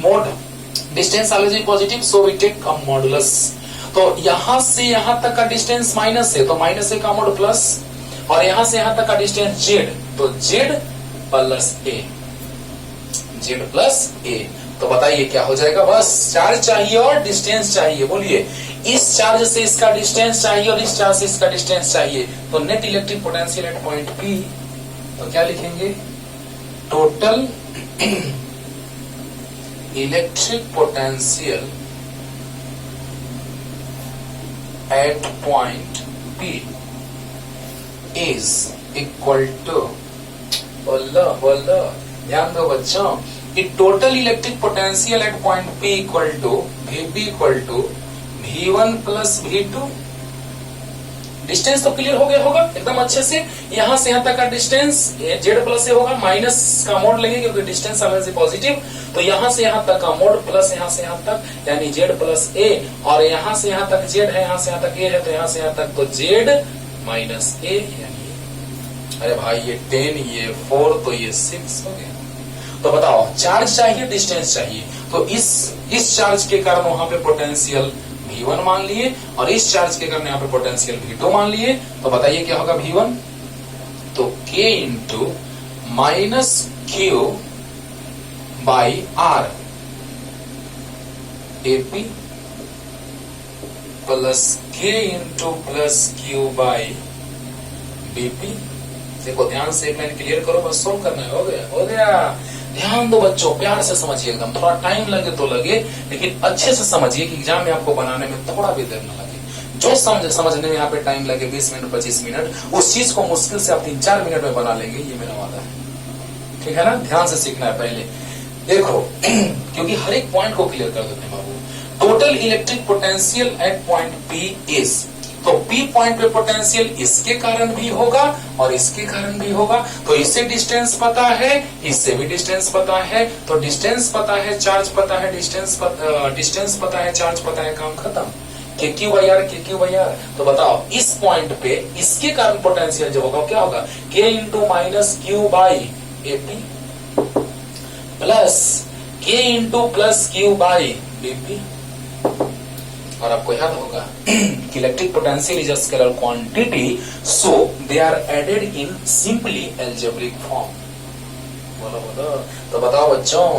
Mod distance always positive, so we take a modulus. तो यहां से यहां तक का डिस्टेंस माइनस है, तो माइनस a का मोड प्लस, और यहां से यहां तक का डिस्टेंस z, तो z plus a, z plus a। तो बताइए क्या हो जाएगा? बस चार्ज चाहिए और डिस्टेंस चाहिए। बोलिए, इस चार्ज से इसका डिस्टेंस चाहिए और इस चार्ज से इसका डिस्टेंस चाहिए। तो net electric potential at point P, तो क्या लिखेंगे? Total electric potential at point P is equal to, बोलो ध्यान दो बच्चों, कि total electric potential at point P equal to Vp equal to V1 plus V2। Distance तो क्लियर हो गया होगा एकदम अच्छे से। यहां से यहां तक का डिस्टेंस z प्लस से होगा, माइनस का मोड लेंगे क्योंकि डिस्टेंस ऑलवेज पॉजिटिव। तो यहां से यहां तक का मोड प्लस यहां से यहां तक, यानी z प्लस a, और यहां से यहां तक z है, यहां से यहां तक a है, तो यहां से यहां तक तो z माइनस a, यानी अरे भाई ये 10, ये 4, तो ये 6 हो गया। तो बताओ चार्ज चाहिए डिस्टेंस चाहिए, तो इस चार्ज के कारण वहां पे पोटेंशियल V1 मान लिए और इस चार्ज के कारण यहाँ पे पोटेंशियल V2 मान लिए। तो बताइए क्या होगा V1, तो K into minus Q by R AP plus K into plus Q by BP। देखो ध्यान से एक लाइन क्लियर करो, बस सोल्व करना है। हो गया, हो गया। ध्यान दो बच्चों, प्यार से समझिए, एकदम थोड़ा टाइम लगे तो लगे, लेकिन अच्छे से समझिए कि एग्जाम में आपको बनाने में थोड़ा भी देर न लगे। जो समझने में यहाँ पे टाइम लगे 20 मिनट 25 मिनट, उस चीज को मुश्किल से आप 3-4 मिनट में बना लेंगे, ये मेरा वादा है। ठीक है ना? ध्यान से सीखना है पहले। देखो क्योंकि हर एक पॉइंट को क्लियर कर देते हैं बाबू। Total electric potential at point P is, तो P पॉइंट पे पोटेंशियल इसके कारण भी होगा और इसके कारण भी होगा। तो इससे डिस्टेंस पता है, इससे भी डिस्टेंस पता है। तो डिस्टेंस पता है, चार्ज पता है, डिस्टेंस पता है, चार्ज पता है, काम खत्म। KQ by R, KQ by R। तो बताओ इस पॉइंट पे इसके कारण पोटेंशियल जो होगा क्या होगा, K into minus Q by AP plus K into plus Q by BP। और आपको याद होगा कि electric potential is a scalar quantity, so they are added in simply algebraic form. बोलो बोलो। तो बताओ बच्चों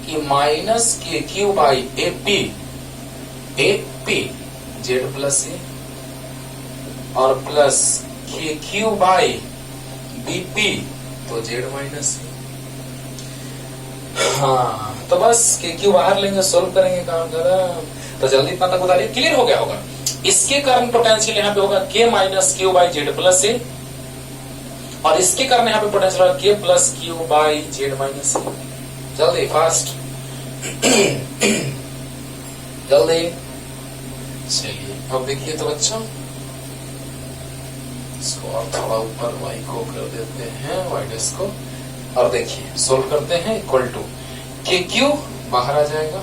कि minus KQ by AP Z plus A और प्लस KQ बाई BP तो Z माइनस A। हाँ, तो बस KQ बाहर लेंगे, सोल्व करेंगे, काम खत्म। तो जल्दी इतना तक बताइए, क्लियर हो गया होगा। इसके कारण पोटेंशियल यहाँ पे होगा K minus Q by Z plus A और इसके कारण यहाँ पे पोटेंशियल होगा K plus Q by Z minus A। जल्दी, फास्ट जल्दी। चलिए अब देखिए तो बच्चों, इसको और थोड़ा ऊपर वाई को कर देते हैं, वाइडस को, और देखिए सोल्व करते हैं। इक्वल टू KQ बाहर आ जाएगा।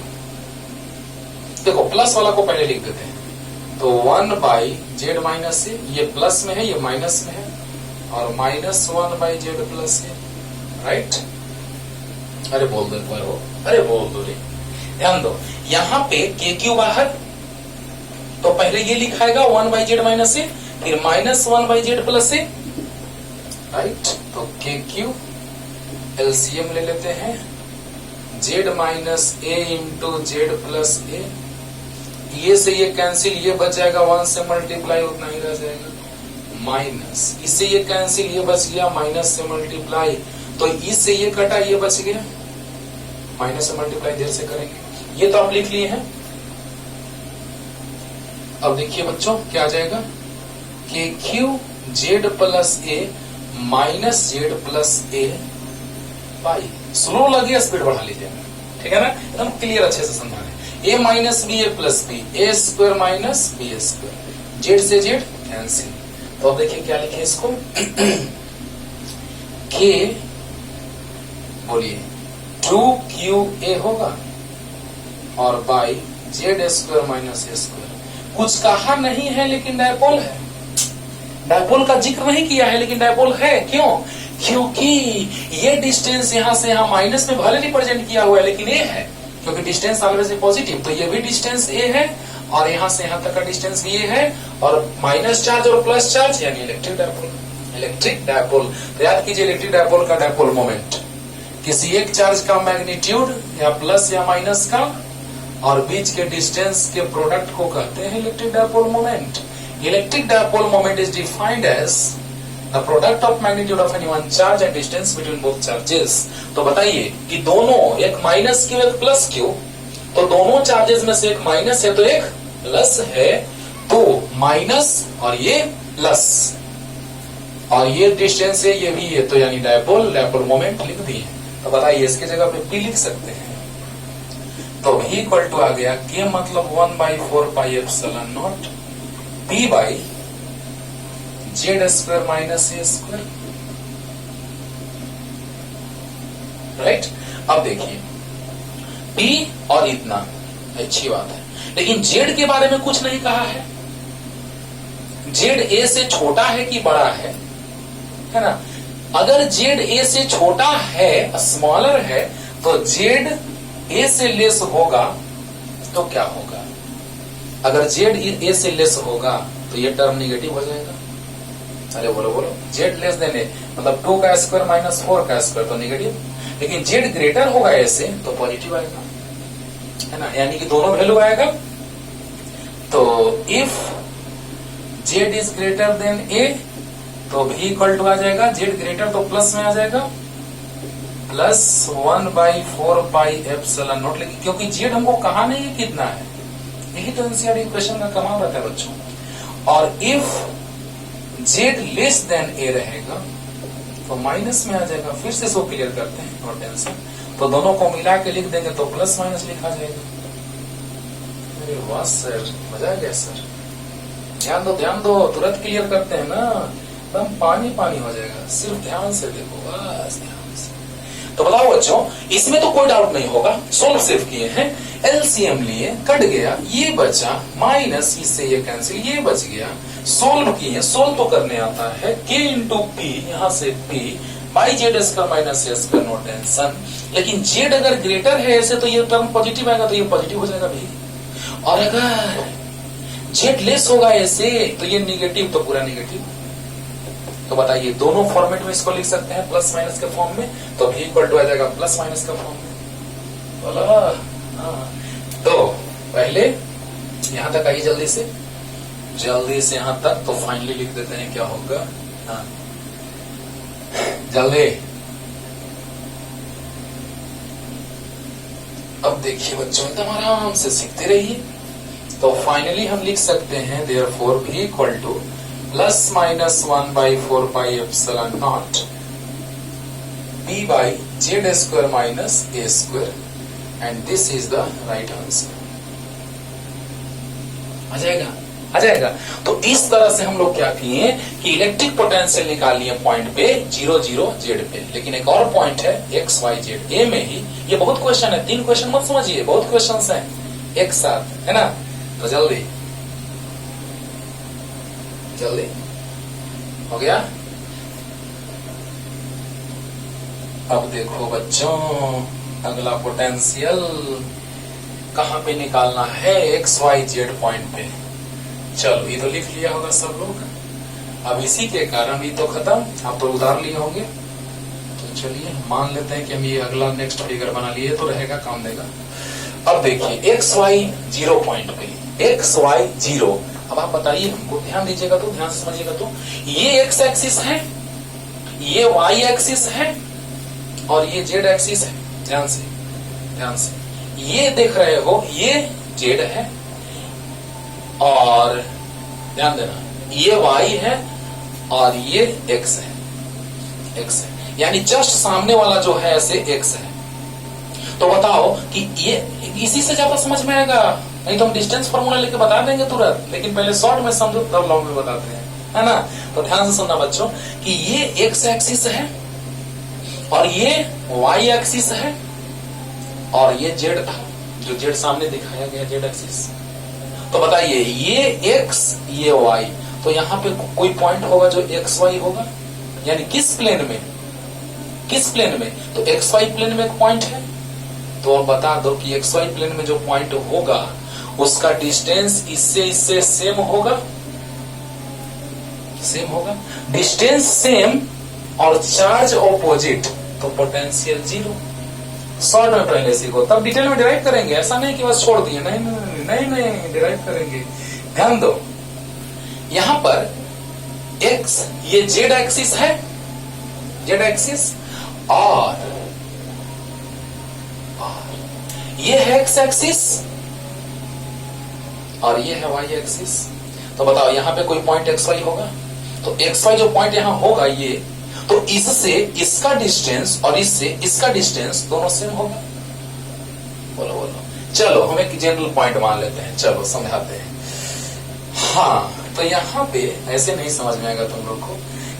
देखो प्लस वाला को पहले लिख देते हैं, तो 1 बाई Z माइनस A, ये प्लस में है ये माइनस में है, और minus 1 by Z plus A, right. अरे बोल दो एक बार, हो अरे बोल दो रे। ध्यान दो, यहाँ पे KQ बाहर, तो पहले ये लिखाएगा 1 बाई Z माइनस A, फिर minus 1 by Z plus A, right. तो KQ एलसीएम ले लेते हैं, Z minus A into Z plus A, ये से ये कैंसिल, ये बच जाएगा 1 से मल्टीप्लाई, उतना ही रह जाएगा, माइनस इससे ये कैंसिल, ये बच गया माइनस से मल्टीप्लाई, तो इससे ये कटा, ये बच गया माइनस से मल्टीप्लाई, देर से करेंगे। ये तो आप लिख लिए हैं। अब देखिए बच्चों क्या आ जाएगा, KQ Z plus A minus Z plus A by, slow लगे स्पीड बढ़ा लीजिए, ठीक है ना? एकदम क्लियर अच्छे से समझा रहे। A minus B A plus B, A square minus B square, Z से Z कैंसिल। तो अब देखिए क्या लिखे इसको K बोलिए 2QA होगा और by Z square minus A square. कुछ कहा नहीं है लेकिन डायपोल है, डायपोल का जिक्र नहीं किया है लेकिन डायपोल है। क्यों? क्योंकि ये डिस्टेंस यहां से यहां माइनस में भले रिप्रेजेंट किया हुआ है लेकिन ए है, क्योंकि डिस्टेंस ऑलवेज पॉजिटिव, तो ये भी डिस्टेंस ए है और यहां से यहां तक का डिस्टेंस भी ए है, और माइनस चार्ज और प्लस चार्ज यानी इलेक्ट्रिक डायपोल। इलेक्ट्रिक डायपोल, तो याद कीजिए इलेक्ट्रिक डायपोल का डायपोल मोमेंट किसी एक चार्ज का मैग्नीट्यूड या प्लस या माइनस का और बीच के डिस्टेंस के प्रोडक्ट को कहते हैं electric dipole moment. Electric dipole moment is defined as the product of magnitude of any one charge and distance between both charges। तो बताइए कि दोनों, एक माइनस क्यू एक प्लस क्यू, तो दोनों चार्जेस में से एक माइनस है तो एक प्लस है, तो माइनस और ये प्लस और ये डिस्टेंस है ये भी है, तो यानी डायपोल, डायपोल मोमेंट लिख दिए। तो बताइए इसके जगह पे P लिख सकते हैं, तो V इक्वल टू आ गया K मतलब 1/4 pi epsilon not P by Z square minus A square, right. अब देखिए P और इतना अच्छी बात है, लेकिन Z के बारे में कुछ नहीं कहा है। Z A से छोटा है कि बड़ा है ना? अगर Z A से छोटा है, स्मॉलर है, तो Z A से लेस होगा तो क्या होगा? अगर जेड ए से लेस होगा तो ये टर्म निगेटिव हो जाएगा। अरे बोलो बोलो, जेड लेस देन ए मतलब 2 का स्क्वायर माइनस 4 का स्क्वायर तो निगेटिव, लेकिन जेड ग्रेटर होगा ए से तो पॉजिटिव आएगा, है ना, यानी कि दोनों वैल्यू आएगा। तो if Z is greater than A तो भी इक्वल टू आ जाएगा, जेड ग्रेटर तो प्लस में आ जाएगा, प्लस 1/4 पाई एप्सिलॉन नॉट, लेकिन क्योंकि जेड हमको कहा नहीं है कितना है, यही तो एनसीईआरटी क्वेश्चन का कमाल रहता है बच्चों। और इफ जेड लेस देन ए रहेगा तो माइनस में आ जाएगा, फिर से इसको क्लियर करते हैं, नो टेंशन। तो दोनों को मिला के लिख देंगे तो प्लस माइनस लिखा जाएगा। अरे वाह सर, मजा आ गया सर, ध्यान दो, तुरंत क्लियर करते हैं ना, एकदम पानी पानी हो जाएगा, सिर्फ ध्यान से देखो, बस ध्यान से। तो बताओ बच्चों, इसमें तो कोई डाउट नहीं होगा, सोल्व सिर्फ किए हैं, एलसीएम लिए, कट गया, ये बचा, माइनस इससे ये कैंसिल, ये बच गया, सोल्व किए, सोल्व तो करने आता है, k इंटू पी, यहां से p by Z square minus A square, no tension. लेकिन जेड अगर ग्रेटर है ऐसे तो ये टर्म पॉजिटिव आएगा, तो ये पॉजिटिव हो जाएगा भी, और अगर जेड लेस होगा ऐसे तो ये निगेटिव, तो पूरा निगेटिव। तो बताइए, दोनों फॉर्मेट में इसको लिख सकते हैं प्लस माइनस के फॉर्म में, तो भी इक्वल टू आ जाएगा प्लस माइनस का फॉर्म में, बोला। तो पहले यहां तक आइए जल्दी से यहां तक, तो फाइनली लिख देते हैं क्या होगा। हाँ जल्दी, अब देखिए बच्चों, एकदम आराम से सीखते रहिए। तो फाइनली हम लिख सकते हैं देयरफॉर भी equal to plus minus 1/4 pi epsilon naught b by Z square minus A square, and this is the right answer. आ जाएगा। तो इस तरह से हम लोग क्या किए कि इलेक्ट्रिक पोटेंशियल निकाल लिए पॉइंट पे 0 0 जेड पे। लेकिन एक और पॉइंट है एक्स वाई जेड ए में ही, ये बहुत क्वेश्चन है, 3 क्वेश्चन मत समझिए, बहुत क्वेश्चन हैं एक साथ, है ना। तो जल्दी हो गया। अब देखो बच्चों, अगला पोटेंशियल कहां पे निकालना है, एक्स वाई जेड पॉइंट पे। चलो ये तो लिख लिया होगा सब लोग, अब इसी के कारण ये तो खत्म, आप तो उधार लिए होंगे। तो चलिए मान लेते हैं कि हम ये अगला नेक्स्ट फिगर बना लिए, तो रहेगा, काम देगा। अब देखिए एक्स वाई 0 पॉइंट पे, एक्स वाई 0। अब आप बताइए हमको, ध्यान दीजिएगा, तो ध्यान से समझिएगा। तो ये एक्स एक्सिस है, ये वाई एक्सिस है, और ये जेड एक्सिस है। ध्यान से ये देख रहे हो, ये जेड है, और ध्यान देना ये वाई है, और ये एक्स है, यानी जस्ट सामने वाला जो है ऐसे एक्स है। तो बताओ कि ये इसी से ज्यादा समझ में आएगा, नहीं तो हम डिस्टेंस फॉर्मूला लेके बता देंगे तुरंत, लेकिन पहले शॉर्ट में समझो तब लॉन्ग में बताते हैं, है ना। तो ध्यान से सुनना बच्चों कि ये एक्स एक्सिस है, और ये वाई एक्सिस है, और ये जेड था, जो जेड सामने दिखाया गया जेड एक्सिस। तो बताइए ये एक्स ये वाई, तो यहाँ पे कोई पॉइंट होगा जो एक्स वाई होगा, यानी किस प्लेन में, तो एक्स वाई प्लेन में एक पॉइंट है। तो अब बता दो कि एक्स वाई प्लेन में जो पॉइंट होगा उसका डिस्टेंस इससे सेम होगा, डिस्टेंस सेम और चार्ज ऑपोजिट, तो पोटेंशियल 0। शॉर्ट में पहले सीखो, तब डिटेल में डिराइव करेंगे, ऐसा नहीं कि बस छोड़ दिए, नहीं डिराइव करेंगे। ध्यान दो, यहां पर एक्स ये जेड एक्सिस है, और ये है एक्स एक्सिस, और ये है वाई एक्सिस। तो बताओ यहाँ पे कोई पॉइंट एक्स वाई होगा, तो एक्स वाई जो पॉइंट यहाँ होगा ये, तो इससे इसका डिस्टेंस और इससे इसका डिस्टेंस दोनों सेम होगा। बोलो चलो हम एक जनरल पॉइंट मान लेते हैं, चलो समझाते हैं। हाँ, तो यहाँ पे ऐसे नहीं समझ में आएगा तुम लोग को,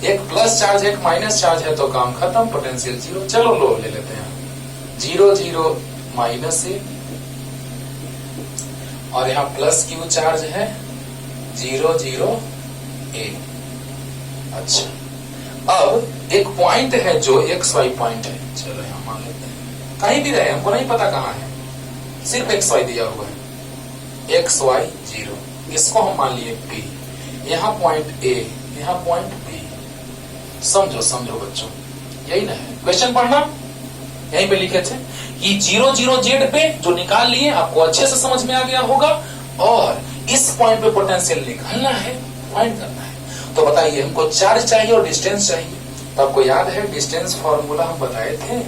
एक प्लस चार्ज एक माइनस चार्ज है, तो काम खत्म, पोटेंशियल 0। चलो लो ले लेते हैं, 0 0 माइनस ए, और यहाँ प्लस क्यू चार्ज है 0 0 ए। अच्छा, अब एक पॉइंट है जो एक्स वाई पॉइंट है, चलो यहां मान लेते हैं, कहीं भी रहे, हमको नहीं पता कहां है, सिर्फ एक्स वाई दिया हुआ है, एक्स वाई 0। इसको हम मान लिए P, यहाँ पॉइंट A, यहाँ पॉइंट B। समझो समझो बच्चों, यही ना है क्वेश्चन पढ़ना, यहीं पे लिखे थे कि 0 0 Z पे जो निकाल लिए आपको अच्छे से समझ में आ गया होगा, और इस पॉइंट पे पोटेंशियल निकालना है, फाइंड करना है। तो बताइए हमको चार्ज चाहिए और डिस्टेंस चाहिए, तो आपको याद है डिस्टेंस फॉर्मूला हम बताए थे,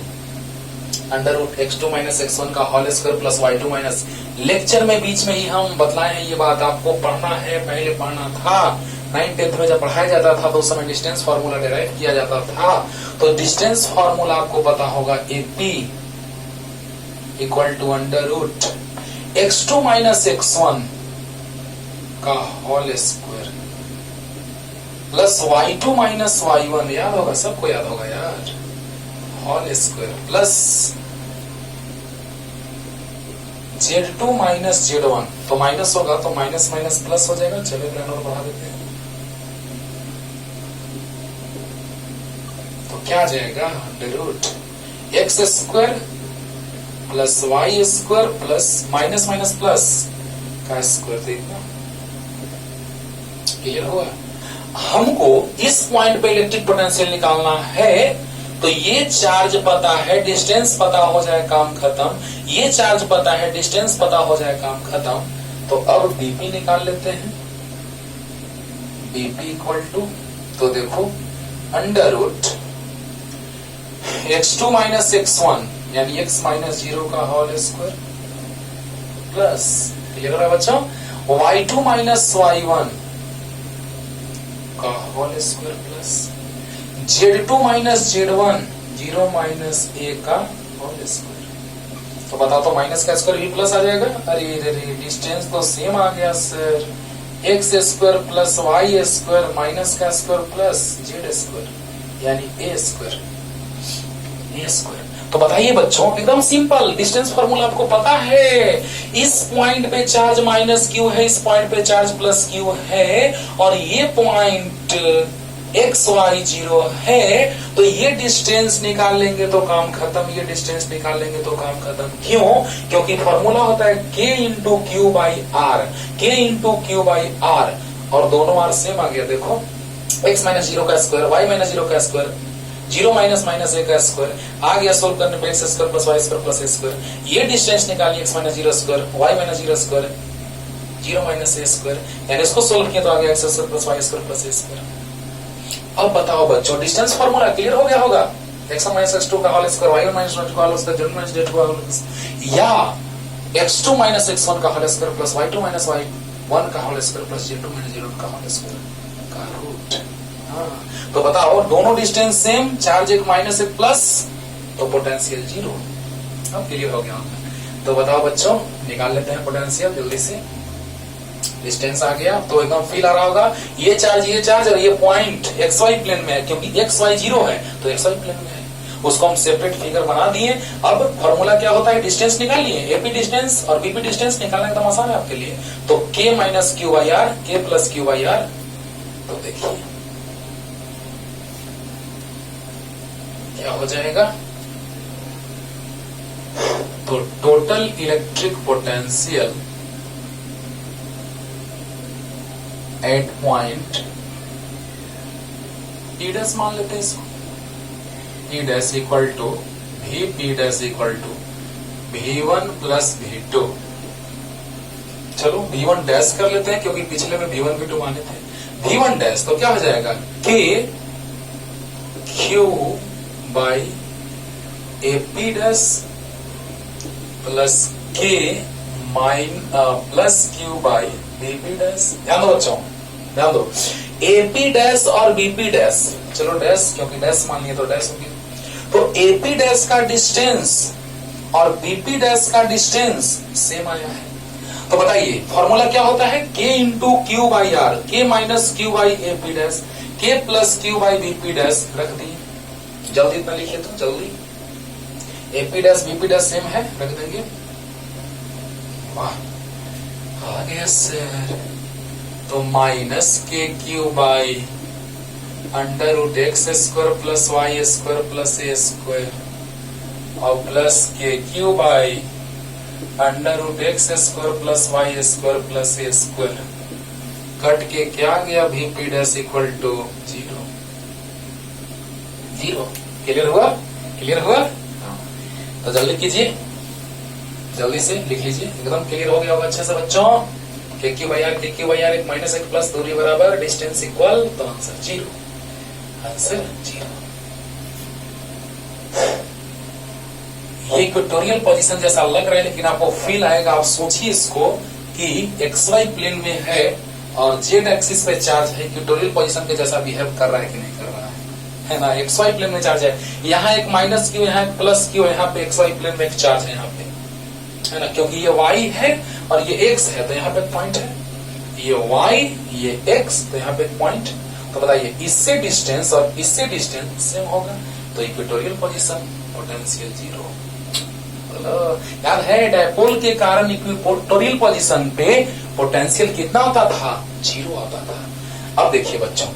√x2 - x1 का whole square plus y2 minus. Lecture में बीच में ही हम बतलाए हैं ये बात, आपको पढ़ना है, पहले पढ़ना था। 9th 10th में जब पढ़ाया जाता था तो उस समय डिस्टेंस फॉर्मूला डिराइव किया जाता था। तो डिस्टेंस फॉर्मूला आपको पता होगा AP = √x2 - x1 का whole square plus y2 minus y1, याद होगा, सबको याद होगा यार, whole square plus Z2 minus Z1। तो माइनस होगा तो माइनस माइनस प्लस हो जाएगा। चलिए प्लान और बढ़ा देते हैं, तो क्या आ जाएगा √x² plus y² plus minus minus plus का स्क्वायर। देखना क्लियर हुआ। हमको इस पॉइंट पे इलेक्ट्रिक पोटेंशियल निकालना है, तो ये चार्ज पता है, डिस्टेंस पता हो जाए, काम खत्म। ये चार्ज पता है, डिस्टेंस पता हो जाए, काम खत्म। तो अब BP निकाल लेते हैं। BP = तो देखो √x2 - x1 यानी x - 0 का होल स्क्वायर प्लस, क्लियर हो रहा है बच्चों, y2 माइनस y1 का whole square plus Z2 minus Z1 0 minus A का होल स्क्वायर। तो बता तो माइनस का स्क्वायर भी प्लस आ जाएगा। अरे डिस्टेंस तो सेम आ गया sir, x² plus y² minus का स्क्वायर प्लस Z² यानी A²। तो बताइए बच्चों, एकदम सिंपल, डिस्टेंस फॉर्मूला आपको पता है। इस पॉइंट पे चार्ज माइनस क्यू है, इस पॉइंट पे चार्ज प्लस क्यू है, और ये पॉइंट XY0 है, तो ये डिस्टेंस निकाल लेंगे तो काम खत्म, ये डिस्टेंस निकाल लेंगे तो काम खत्म। क्यों? क्योंकि फॉर्मूला होता है K × Q/R, K × Q/R, और दोनों R सेम आ गया। देखो x - 0 का स्क्वायर, y - 0 का स्क्वायर, 0 माइनस माइनस A का स्क्वायर आ गया, सोल्व करने पे x² plus y² plus A²। ये डिस्टेंस निकालिए x - 0 square, y - 0 square, 0 minus A², यानी इसको सोल्व किया तो आ गया x² plus y² plus A²। अब बताओ बच्चों, डिस्टेंस फॉर्मूला क्लियर हो गया होगा। x1 - x2 का होल स्क्वायर, y1 - y2 का होल स्क्वायर, z1 - z2 का होल स्क्वायर, या x2 - x1 का whole square plus y2 - y1 का whole square plus z2 - z1 का होल स्क्वायर का रूट। तो बताओ, दोनों डिस्टेंस सेम, चार्ज एक माइनस एक प्लस, तो पोटेंशियल 0। अब क्लियर हो गया। तो बताओ बच्चों, निकाल लेते हैं पोटेंशियल जल्दी से। डिस्टेंस आ गया तो एकदम फील आ रहा होगा, ये चार्ज और ये पॉइंट XY प्लेन में है, क्योंकि XY 0 है तो XY प्लेन में है। उसको हम सेपरेट फिगर बना दिए। अब फॉर्मूला क्या होता है, डिस्टेंस निकालिए, AP डिस्टेंस और BP डिस्टेंस निकालना एकदम आसान है आपके लिए। तो K - Q/R, K + Q/R। तो देखिए क्या हो जाएगा, तो total electric potential at point P' मान लेते हैं इसको, P' = VP' = V1 + V2। चलो V1 डैश कर लेते हैं, क्योंकि पिछले में V1 V2 माने थे। V1 डैश तो क्या हो जाएगा, K Q/AP' plus K plus Q/BP'। ध्यान दो बच्चों, ध्यान दो, AP' और BP', चलो डैश, क्योंकि डैश मान लिया तो डैश होगी। तो AP' का डिस्टेंस और BP' का डिस्टेंस सेम आया है। तो बताइए फॉर्मूला क्या होता है, K × Q/R, K - Q/AP', K + Q/BP' रख दिए। जल्दी इतना लिखिए तो जल्दी, AP' BP' सेम है, रख देंगे। वाह, आ गया सर। तो -KQ/ √x² plus y² plus A² और plus KQ/ √x² plus y² plus a² cut के क्या गया vp dash equal to 0। Clear हुआ? क्लियर हुआ? तो जल्दी कीजिए, जल्दी से लिख लीजिए, एकदम क्लियर हो गया होगा अच्छे से बच्चों। KQ बाई आर एक माइनस एक प्लस दूरी बराबर डिस्टेंस इक्वल, तो आंसर 0, आंसर 0। ये इक्वेटोरियल पोजीशन जैसा लग रहा है, लेकिन आपको फील आएगा। आप सोचिए इसको कि XY प्लेन में है और Z एक्सिस पे चार्ज है, इक्वेटोरियल पोजीशन के जैसा बिहेव कर रहा है कि नहीं कर रहा है ना? XY प्लेन में चार्ज है, यहाँ एक माइनस क्यू, यहाँ एक प्लस क्यू, यहाँ पे XY प्लेन में एक चार्ज है यहाँ पे, है ना? क्योंकि ये Y है और ये X है, तो यहाँ पे पॉइंट है। ये Y, ये X, तो यहाँ पे पॉइंट। तो बताइए इससे डिस्टेंस और इससे डिस्टेंस सेम होगा, तो इक्वेटोरियल पोजीशन, पोटेंशियल 0। याद है डायपोल के कारण इक्वेटोरियल पोजीशन पे पोटेंशियल कितना होता था? 0 आता था। अब देखिए बच्चों,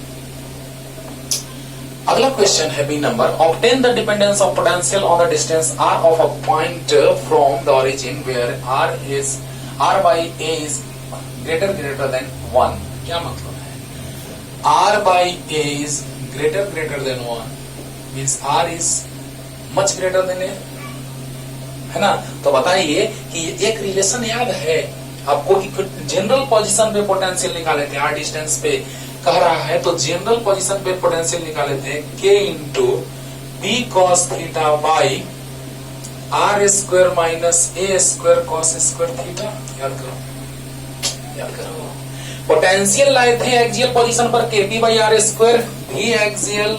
अगला क्वेश्चन है B number. Obtain the dependence of potential on the distance r of a point from the origin where r by a is greater than 1। क्या मतलब है? r by a is greater than 1 means r is much greater than a, है ना? तो बताइए कि एक रिलेशन याद है आपको कि जनरल पोजीशन पे पोटेंशियल निकाले थे, r डिस्टेंस पे कह रहा है, तो जनरल पोजीशन पे पोटेंशियल निकाले थे k into b cos theta by r² minus a² cos square theta. याद करो, याद करो। पोटेंशियल लाए थे एक्सियल पोजीशन पर kp बाई r², भी axial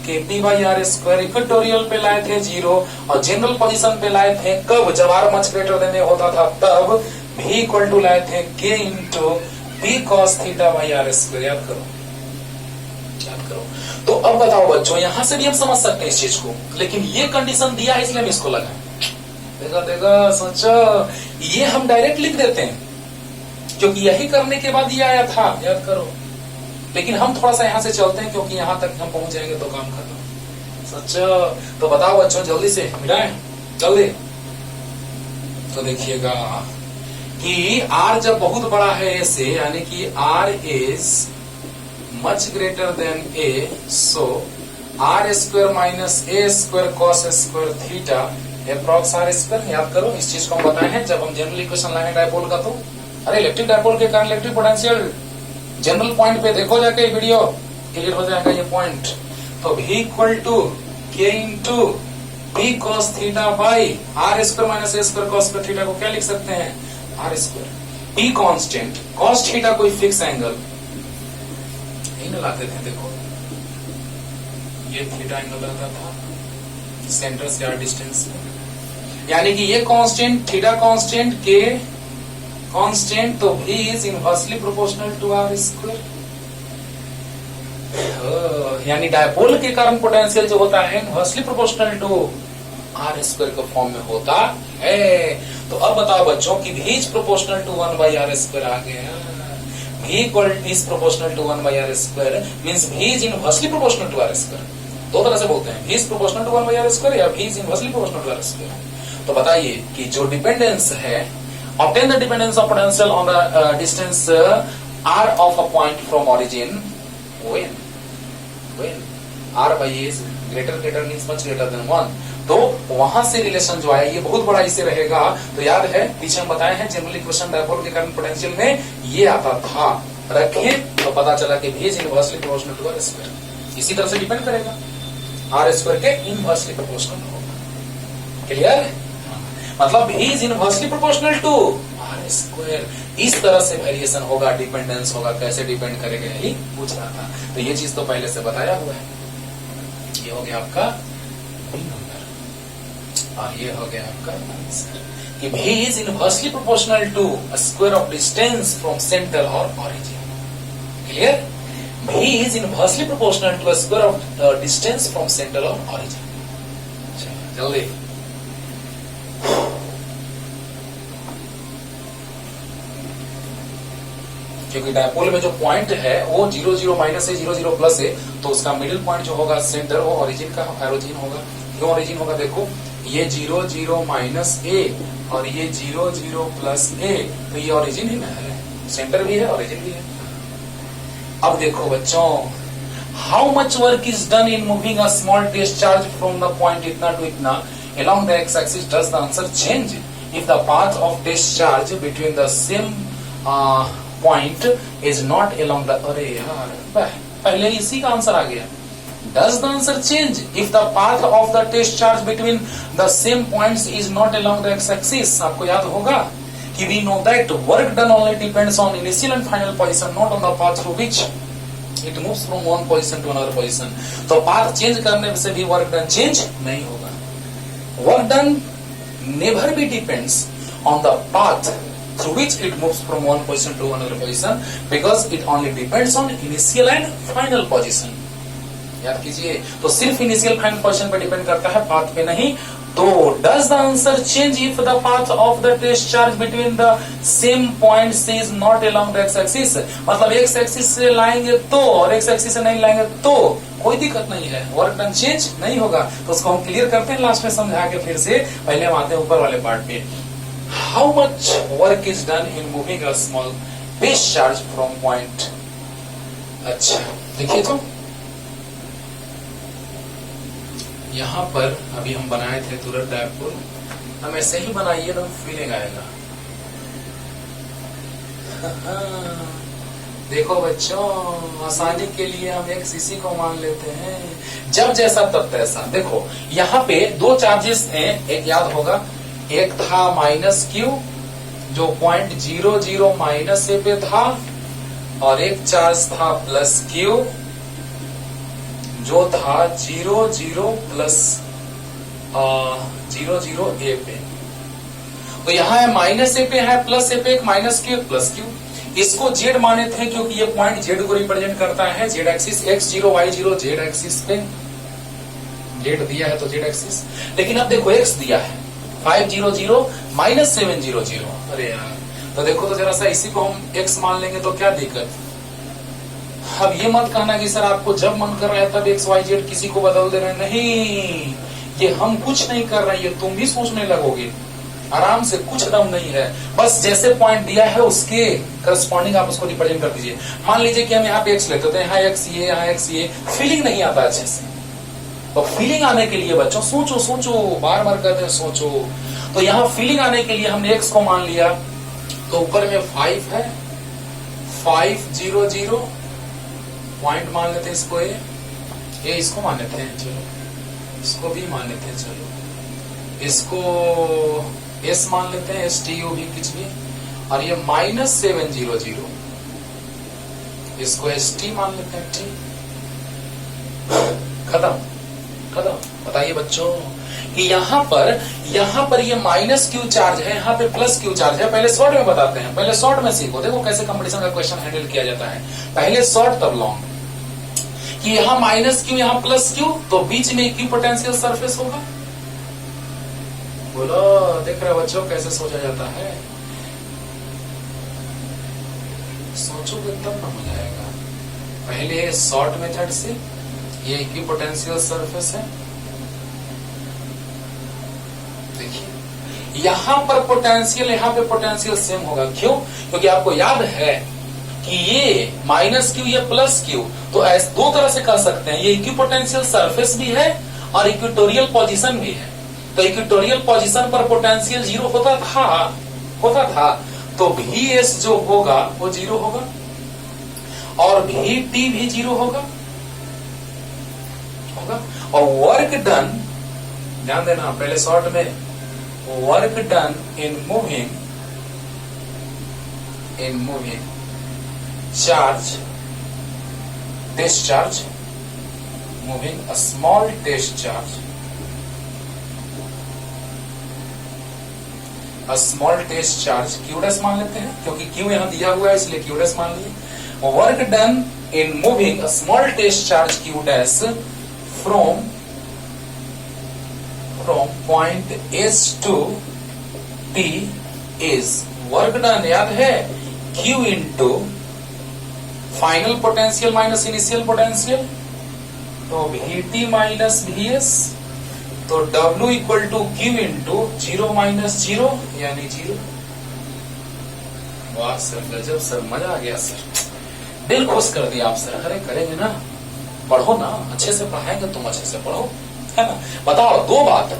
kp by r² equatorial पे लाए थे 0, और जनरल पोजीशन पे लाए थे कब? जब r मच ग्रेटर देन होता था तब v इक्वल टू लाए थे k into b cos theta by r²। याद करो, याद करो। तो अब बताओ बच्चों, यहां से भी हम समझ सकते हैं इस चीज को, लेकिन ये कंडीशन दिया है इसलिए हम इसको लगाए। देखा सोचो, ये हम डायरेक्ट लिख देते हैं क्योंकि यही करने के बाद ये आया था। याद करो, लेकिन हम थोड़ा सा यहां से चलते हैं क्योंकि यहां तक हम पहुंच जाएंगे तो काम खत्म। सोचो, तो बताओ बच्चों जल्दी से मिलाएं, जल्दी। तो देखिएगा कि r जब बहुत बड़ा है a से, यानी कि r is much greater than a, so r² minus a² cos square theta approx r²। याद करो, इस चीज को हम बताए हैं जब हम जनरल इक्वेशन लाए डायपोल का। तो अरे इलेक्ट्रिक डायपोल के कारण इलेक्ट्रिक पोटेंशियल जनरल पॉइंट पे देखो जाके वीडियो, क्लियर हो जाएगा ये पॉइंट। तो v equal to k into b cos theta by r² minus a² cos square theta को क्या लिख सकते हैं? r²। p constant, cos theta कोई फिक्स एंगल इन लाते थे, देखो ये थीटा एंगल रहता था सेंटर से r डिस्टेंस में, यानी कि ये constant theta constant k constant, तो v is inversely proportional to r²। यानी डायपोल के कारण पोटेंशियल जो होता है इनवर्सली प्रोपोर्शनल टू r² के फॉर्म में होता है। तो अब बताओ बच्चों कि v is proportional to 1 by r² आ गया। v equal is proportional to 1 by r² means v is inversely proportional to r²। दो तरह से बोलते हैं, v is proportional to 1 by r² या v is inversely proportional to r²। तो बताइए कि जो डिपेंडेंस है, obtain the dependence of potential on the distance r of a point from origin when r by a is greater means much greater than 1। तो वहां से रिलेशन जो है ये बहुत बड़ा इसे रहेगा। तो याद है पीछे हम बताए हैं जनरल इक्वेशन डायपोल के कारण पोटेंशियल में ये आता था, रखिए तो पता चला कि v is inversely proportional to r²। इसी तरह से डिपेंड करेगा, r² के इनवर्सली प्रोपोर्शनल होगा। क्लियर? मतलब v is inversely proportional to r²। इस तरह से वेरिएशन होगा, डिपेंडेंस होगा। कैसे डिपेंड करेगा यही पूछ रहा था, तो ये चीज तो पहले से बताया हुआ है। ये हो गया आपका बी नंबर और ये हो गया आपका आंसर कि v is inversely proportional to a square of distance from center or origin। Clear? v is inversely proportional to a square of distance from center or origin। जल्दी क्योंकि डायपोल में जो पॉइंट है वो 0 0 माइनस है, 0 0 प्लस है, तो उसका मिडिल पॉइंट जो होगा सेंटर वो ओरिजिन का एरोजिन होगा। क्यों ओरिजिन होगा? देखो ये 0 0 माइनस ए और ये 0 0 प्लस ए, तो ये ओरिजिन ही ना है, सेंटर भी है ओरिजिन भी है। अब देखो बच्चों, how much work is done in moving a small discharge from the point इतना टू इतना along the x axis, does the answer change if the path of discharge between the same point is not along the, अरे यार पहले इसी का आंसर आ गया। Does the answer change if the path of the discharge between the same points is not along the x axis? आपको याद होगा कि we know that work done only depends on initial and final position, not on the path through which it moves from one position to another position। तो path change करने से भी work done change नहीं होगा। Work done never be depends on the path through which it moves from one position to another position, because it only depends on initial and final position। याद कीजिए, तो सिर्फ इनिशियल फाइनल पोजीशन पे डिपेंड करता है, पाथ पे नहीं। तो does the answer change if the path of the discharge between the same points is not along the X axis? मतलब एक्स एक्सिस से लाएंगे तो और एक्स एक्सिस से नहीं लाएंगे तो कोई दिक्कत नहीं है, वर्क डन चेंज नहीं होगा। तो उसको हम क्लियर करते हैं लास्ट में समझा के, फिर से पहले हम आते हैं ऊपर वाले पार्ट पे। How much work is done in moving a small discharge from point. अच्छा देखिए, तो यहाँ पर अभी हम बनाए थे तुरंत डायपोल, हम ऐसे ही बनाइए तो फीलिंग आएगा। देखो बच्चों, आसानी के लिए हम एक सीसी को मान लेते हैं, जब जैसा तब तैसा। देखो यहाँ पे दो चार्जेस हैं, एक याद होगा, एक था माइनस क्यू जो पॉइंट 0 0 माइनस ए पे था, और एक चार्ज था प्लस क्यू जो था 0 0 प्लस 0 0 ए पे। तो यहाँ है माइनस ए पे है प्लस ए पे, एक माइनस क्यू प्लस क्यू। इसको जेड माने थे क्योंकि ये पॉइंट जेड को रिप्रेजेंट करता है, Z axis, x0 y0 Z axis पे, जेड दिया है तो जेड एक्सिस। लेकिन अब देखो x दिया है 500 माइनस 700। अरे यार, तो देखो तो जरा सा इसी को हम x मान लेंगे तो क्या दिक्कत। अब ये मत कहना कि सर आपको जब मन कर रहा है तब एक्स वाई जेड किसी को बदल दे रहे हैं, नहीं, ये हम कुछ नहीं कर रहे हैं, ये तुम भी सोचने लगोगे। आराम से, कुछ दम नहीं है, बस जैसे पॉइंट दिया है उसके करस्पॉन्डिंग आप उसको रिप्रेजेंट कर दीजिए। मान लीजिए कि हम यहाँ पे एक्स लेते हैं, यहाँ एक्स ये, यहाँ एक्स ये, फीलिंग नहीं आता अच्छे से। तो फीलिंग आने के लिए बच्चों सोचो सोचो, बार बार कहते हैं सोचो। तो यहाँ फीलिंग आने के लिए हमने एक्स को मान लिया, तो ऊपर में 5 है, 5 0 0 पॉइंट मान लेते हैं इसको, ए इसको मान लेते हैं, चलो इसको भी मान लेते हैं, चलो इसको एस मान लेते हैं, एस टी यू भी कुछ भी, और ये माइनस 700 इसको एस टी मान लेते हैं, ठीक, खत्म खत्म। बताइए बच्चों कि यहाँ पर ये माइनस क्यू चार्ज है, यहाँ पे प्लस क्यू चार्ज है। पहले शॉर्ट में बताते हैं, पहले शॉर्ट में सीखो, देखो कैसे कंपटीशन का क्वेश्चन हैंडल किया जाता है। पहले शॉर्ट तब लॉन्ग, कि यहाँ माइनस क्यू यहाँ प्लस क्यू, तो बीच में इक्वी पोटेंशियल सरफेस होगा। बोलो, देख रहे बच्चों कैसे सोचा जाता है, सोचोगे तब ना मजा आएगा। पहले शॉर्ट मेथड से ये इक्वी पोटेंशियल सरफेस है, देखिए यहां पर पोटेंशियल, यहां पे पोटेंशियल सेम होगा। क्यों? क्योंकि आपको याद है कि ये माइनस क्यू ये प्लस क्यू, तो ऐसे दो तरह से कर सकते हैं, ये इक्विपोटेंशियल सरफेस भी है और इक्वेटोरियल पोजीशन भी है। तो इक्वेटोरियल पोजीशन पर पोटेंशियल 0 होता था, तो भी एस जो होगा वो 0 होगा और भी टी भी 0 होगा। और वर्क डन, ध्यान देना पहले शॉर्ट में, work done in moving charge discharge, moving a small discharge, q dash मान लेते हैं क्योंकि q यहां दिया हुआ है इसलिए q dash मान लिए। Work done in moving a small discharge q dash from point S to T is, work done याद है q into final potential minus initial potential, तो Vt माइनस Vs तो W equal to Q into 0 minus 0 यानी 0। वाह सर, गजब सर, मजा आ गया सर, दिल खुश कर दिया आप सर। अरे करेंगे ना, पढ़ो ना, अच्छे से पढ़ाएंगे, तुम अच्छे से पढ़ो, है ना। बताओ दो बात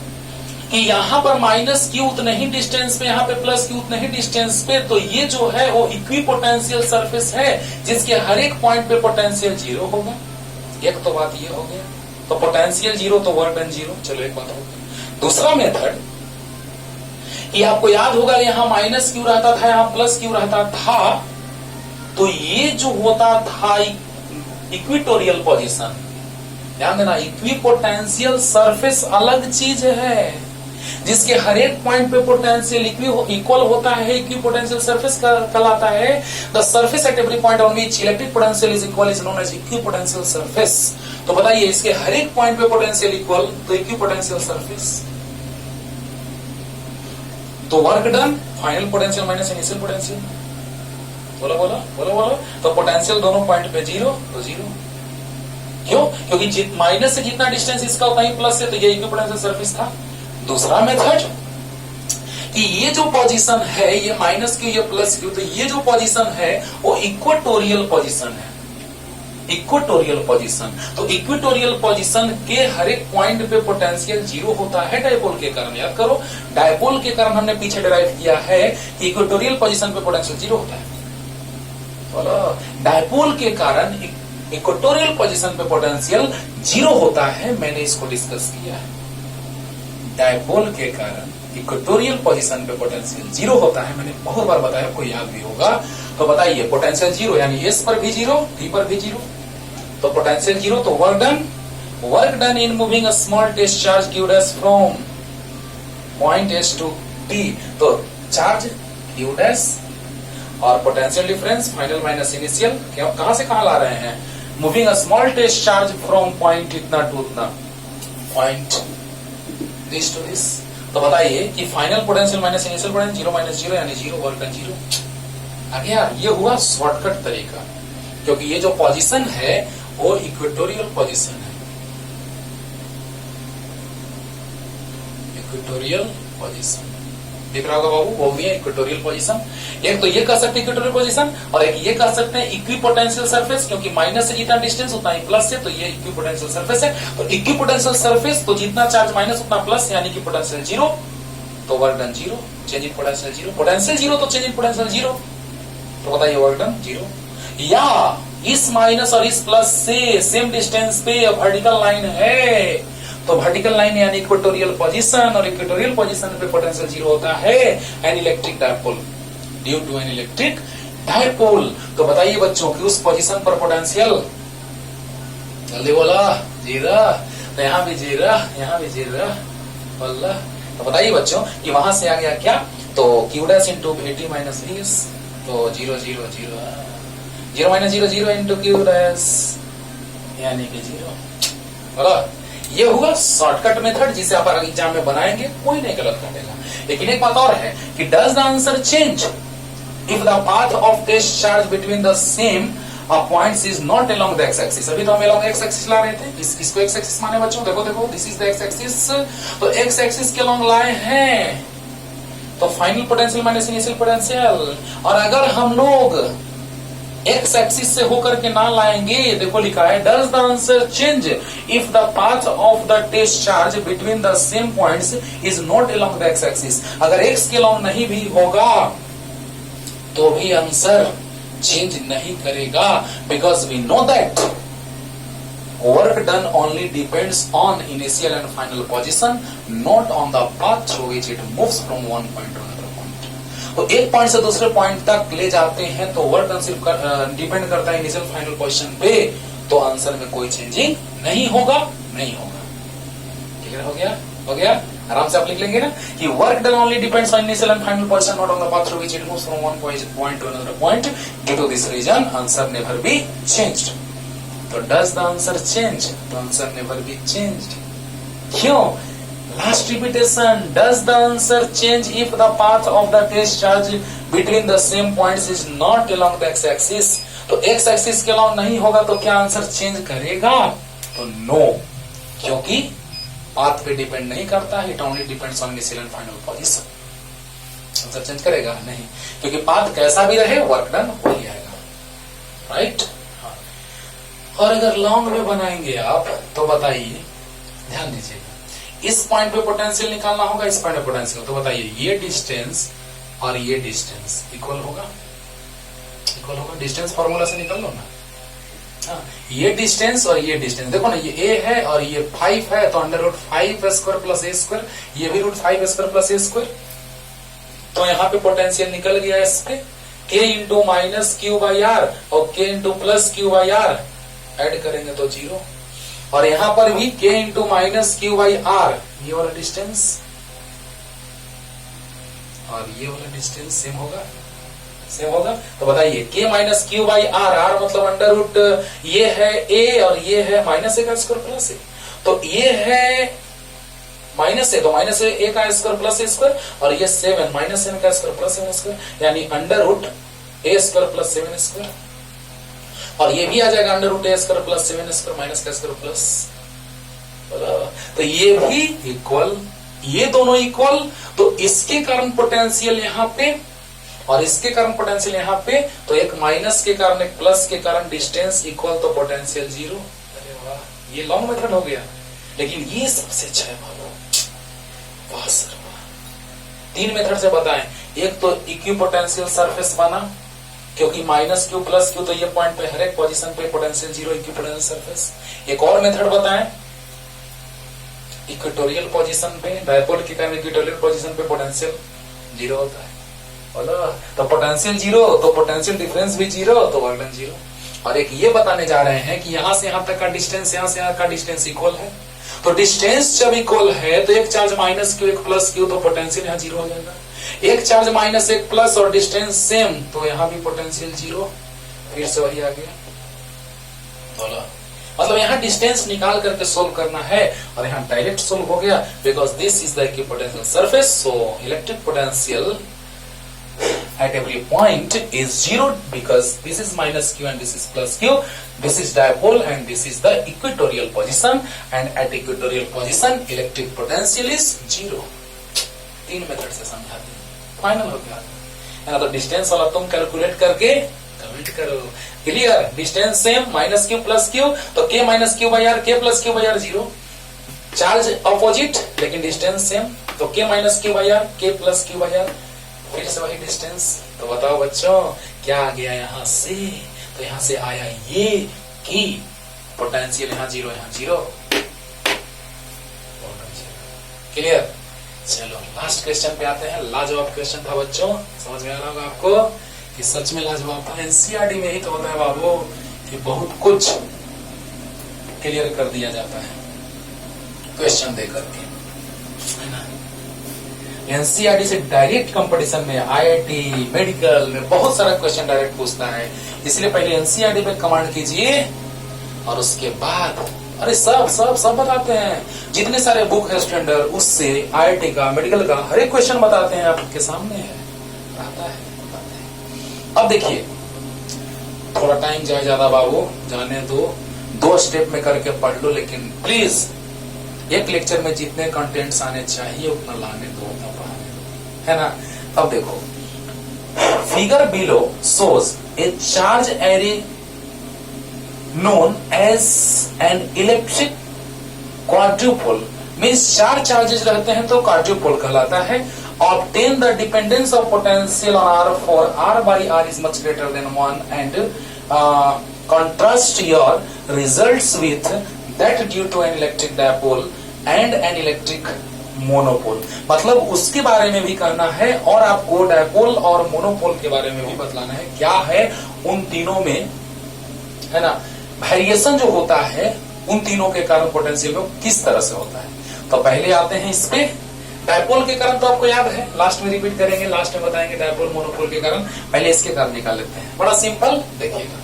कि यहाँ पर माइनस क्यू उतने ही डिस्टेंस पे, यहाँ पे प्लस क्यू उतने ही डिस्टेंस पे, तो ये जो है वो इक्वी पोटेंशियल सरफेस है जिसके हर एक पॉइंट पे पोटेंशियल 0 होगा। एक तो बात ये हो गया, तो पोटेंशियल 0 तो वर्क डन 0। चलो एक बात हो गई। दूसरा मेथड, ये आपको याद होगा यहाँ माइनस क्यू रहता था, यहाँ प्लस क्यू रहता था, तो ये जो होता था इक्विटोरियल पोजीशन, ध्यान देना, इक्विपोटेंशियल सरफेस अलग चीज है जिसके हर एक पॉइंट पे पोटेंशियल इक्वल होता है, इक्विपोटेंशियल सरफेस कहलाता है। The surface at every point on which electric potential is equal is known as equipotential surface. तो बताइए, इसके हर एक पॉइंट पे पोटेंशियल इक्वल, तो इक्विपोटेंशियल सरफेस। तो work done, final potential minus initial potential, बोलो बोलो बोलो बोलो। तो पोटेंशियल दोनों पॉइंट पे 0, तो 0। क्यों? क्योंकि माइनस से जितना डिस्टेंस इसका उतना ही प्लस से, तो ये इक्विपोटेंशियल सरफेस था। दूसरा मेथड कि ये जो पोजीशन है, ये माइनस क्यू, ये प्लस क्यू, तो ये जो पोजीशन है वो इक्वेटोरियल पोजीशन है, इक्वेटोरियल पोजीशन। तो इक्वेटोरियल पोजीशन के हर एक पॉइंट पे पोटेंशियल 0 होता है डायपोल के कारण। याद करो, डायपोल के कारण हमने पीछे डिराइव किया है कि इक्वेटोरियल पोजीशन पे पोटेंशियल 0 होता है। बोलो, डायपोल के कारण इक्वेटोरियल पोजीशन पे पोटेंशियल 0 होता है, मैंने इसको डिस्कस किया है। डायपोल के कारण इक्वेटोरियल पोजीशन पे पोटेंशियल 0 होता है, मैंने बहुत बार बताया, आपको याद भी होगा। तो बताइए, पोटेंशियल 0 यानी एस पर भी 0, टी पर भी 0, तो पोटेंशियल 0, तो work done in moving a small test charge Q dash from point S to T, तो चार्ज क्यू डैश और potential difference final minus initial, कहां से कहां ला रहे हैं, moving a small test charge from point इतना टू उतना, पॉइंट दिस टू दिस। तो बताइए कि final potential minus initial potential 0 minus 0 यानी 0, वर्क डन 0 आ गया। ये हुआ शॉर्टकट तरीका, क्योंकि ये जो पोजीशन है वो इक्वेटोरियल पोजीशन है, इक्वेटोरियल पोजीशन दिख रहा होगा बाबू, वो भी है इक्वेटोरियल पोजीशन। एक तो ये कह सकते हैं इक्वेटोरियल पोजीशन, और एक ये कह सकते हैं इक्विपोटेंशियल सरफेस, क्योंकि माइनस से जितना डिस्टेंस उतना ही प्लस है, तो ये इक्विपोटेंशियल सरफेस है। तो इक्विपोटेंशियल सरफेस, तो जितना चार्ज माइनस उतना प्लस, यानी कि पोटेंशियल 0, तो work done 0, change in potential 0, potential 0 तो चेंज इन पोटेंशियल 0, तो बताइए वर्क डन 0। या इस माइनस और इस प्लस से सेम डिस्टेंस पे वर्टिकल लाइन है, तो वर्टिकल लाइन यानी इक्वेटोरियल पोजीशन, और इक्वेटोरियल पोजीशन पे पोटेंशियल 0 होता है an electric dipole, due to an electric dipole. तो बताइए बच्चों कि उस पोजीशन पर पोटेंशियल, जल्दी बोला, 0, तो यहाँ भी 0, यहाँ भी 0, बोला। तो बताइए बच्चों कि वहां से आ गया क्या, तो Q dash into 80 minus VS, तो 0 0 0, 0 माइनस 0 0 इंटू क्यू डैश यानी कि 0, बोला। ये हुआ शॉर्टकट मेथड जिसे आप एग्जाम में बनाएंगे, कोई नहीं गलत करेगा। लेकिन एक बात और है कि does the answer change if the path of test charge between the same points is not along the X axis. अभी तो हम अलोंग एक्स एक्सिस ला रहे थे, इसको एक्स एक्सिस माने बच्चों, देखो देखो, this is the X axis, तो एक्स एक्सिस के अलोंग लाए हैं, तो final potential minus initial potential. और अगर हम लोग एक्स एक्सिस से होकर के ना लाएंगे, देखो लिखा है does the answer change if the path of the test charge between the same points is not along the X axis. अगर एक्स के अलोंग नहीं भी होगा तो भी आंसर चेंज नहीं करेगा, because we know that work done only depends on initial and final position, not on the path through which it moves from one point to another point. तो एक पॉइंट से दूसरे पॉइंट तक ले जाते हैं तो वर्क डन सिर्फ डिपेंड करता है इनिशियल फाइनल पोजीशन पे, तो आंसर में कोई चेंजिंग नहीं होगा, नहीं होगा। क्लियर हो गया? हो गया? आराम से आप लिख लेंगे ना कि work done only depends on initial and final position, not on the path through which it moves from one point to another point. Due to this reason answer never be changed. तो डज द आंसर चेंज? तो आंसर नेवर बी चेंज्ड। क्यों? Last repetition, does the answer change if the path of the test charge between the same points is not along the X axis. तो एक्स एक्सिस के अलोंग नहीं होगा तो क्या आंसर चेंज करेगा? तो नो, क्योंकि पाथ पे डिपेंड नहीं करता है, it only depends on initial and final position. Answer change करेगा नहीं, क्योंकि पाथ कैसा भी रहे वर्क डन हो ही आएगा, राइट। और अगर लॉन्ग में बनाएंगे आप तो बताइए, ध्यान दीजिएगा, इस पॉइंट पे पोटेंशियल निकालना होगा, इस पॉइंट पे पोटेंशियल, तो बताइए ये डिस्टेंस और ये डिस्टेंस इक्वल होगा, इक्वल होगा, डिस्टेंस फॉर्मूला से निकाल लो ना। ये डिस्टेंस और ये डिस्टेंस देखो ना, ये a है और ये 5 है, तो under root 5 square plus a square, ये भी root 5 square plus a square. तो यहाँ पे पोटेंशियल निकल गया इस पे, k into minus Q by R और k into plus Q by R add करेंगे तो 0, और यहाँ पर भी k into minus Q by R, ये वाला डिस्टेंस और ये वाला डिस्टेंस सेम होगा, सेम होगा। तो बताइए k minus Q by R, R मतलब अंडर रूट, ये है a और ये है माइनस a का स्क्वायर प्लस a, तो ये है माइनस a, तो माइनस a का स्क्वायर प्लस a स्क्वायर, और ये 7 माइनस 7 का स्क्वायर प्लस 7 स्क्वायर, यानी under root a square plus 7 square, और ये भी आ जाएगा under root a square plus 7 square minus का स्क्वायर प्लस, तो ये भी इक्वल, ये दोनों इक्वल, तो इसके कारण पोटेंशियल यहाँ पे और इसके कारण पोटेंशियल यहाँ पे, तो एक माइनस के कारण एक प्लस के कारण डिस्टेंस इक्वल, तो पोटेंशियल 0। अरे वाह, ये लॉन्ग मेथड हो गया, लेकिन ये सबसे अच्छा है बाबू, वाह सर वाह। 3 मेथड से बताएं, एक तो इक्वी पोटेंशियल सरफेस बना, क्योंकि माइनस क्यू प्लस क्यू, तो ये पॉइंट पे हर एक पोजीशन पे पोटेंशियल 0, इक्वी पोटेंशियल सरफेस। एक और मेथड बताएं, इक्वेटोरियल पोजीशन पे डायपोल के कारण इक्वेटोरियल पोजीशन पे पोटेंशियल 0 होता है, बोलो, तो पोटेंशियल 0 तो पोटेंशियल डिफरेंस भी 0, तो वर्क डन 0। और एक ये बताने जा रहे हैं कि यहां से यहां तक का डिस्टेंस, यहां से यहां का डिस्टेंस इक्वल है, तो डिस्टेंस जब इक्वल है तो एक चार्ज माइनस क्यू एक प्लस क्यू, तो पोटेंशियल यहाँ 0 हो जाएगा। एक चार्ज माइनस एक प्लस और डिस्टेंस सेम, तो यहाँ भी पोटेंशियल 0, फिर से वही आ गया, बोलो, मतलब यहाँ डिस्टेंस निकाल करके सोल्व करना है, और यहाँ डायरेक्ट सोल्व हो गया, because this is the equipotential surface, so electric potential at every point is 0 because this is minus q and this is plus q, this is dipole and this is the equatorial position, and at equatorial position electric potential is 0। 3 method से समझा दी, फाइनल हो गया है ना। तो डिस्टेंस वाला तुम कैलकुलेट करके कमेंट करो, clear, distance same minus Q plus Q, तो k minus Q by R, k plus Q by R 0, charge opposite लेकिन डिस्टेंस सेम, तो k minus Q by R, k plus Q by R, फिर से वही डिस्टेंस। तो बताओ बच्चों क्या आ गया यहाँ से, तो यहाँ से आया ये कि पोटेंशियल यहाँ 0, यहाँ 0, क्लियर। चलो लास्ट क्वेश्चन पे आते हैं, लाजवाब क्वेश्चन था बच्चों, समझ में आ रहा होगा आपको कि सच में लाजवाब था। एनसीईआरटी में ही तो होता है बाबू कि बहुत कुछ क्लियर कर दिया जाता है क्वेश्चन दे करके, है ना। एनसीईआरटी से डायरेक्ट कंपटीशन में आईआईटी मेडिकल में बहुत सारा क्वेश्चन डायरेक्ट पूछता है, इसलिए पहले एनसीईआरटी पे कमांड कीजिए और उसके बाद अरे सब बताते हैं, जितने सारे बुक है स्टैंडर्ड उससे आईआईटी का मेडिकल का हर एक क्वेश्चन बताते हैं, आपके सामने है, आता है। अब देखिए थोड़ा टाइम जाए ज्यादा बाबू, जाने दो, 2 स्टेप में करके पढ़ लो, लेकिन प्लीज एक लेक्चर में जितने कंटेंट्स आने चाहिए उतना लाने दो, उतना पढ़ाने दो, है ना। अब देखो figure below shows A charge array known as an electric quadrupole, means 4 charges रहते हैं तो quadrupole कहलाता है। Obtain the dependence of potential on R for R by R is much greater than 1 and contrast your results with that due to an electric dipole and an electric monopole, मतलब उसके बारे में भी करना है और आपको डायपोल और मोनोपोल के बारे में भी बतलाना है क्या है उन तीनों में, है ना, वेरिएशन जो होता है उन तीनों के कारण पोटेंशियल में किस तरह से होता है। तो पहले आते हैं इस पे, डायपोल के कारण तो आपको याद है, लास्ट में रिपीट करेंगे, लास्ट में बताएंगे डायपोल मोनोपोल के कारण, पहले इसके कारण निकाल लेते हैं, बड़ा सिंपल, देखिएगा।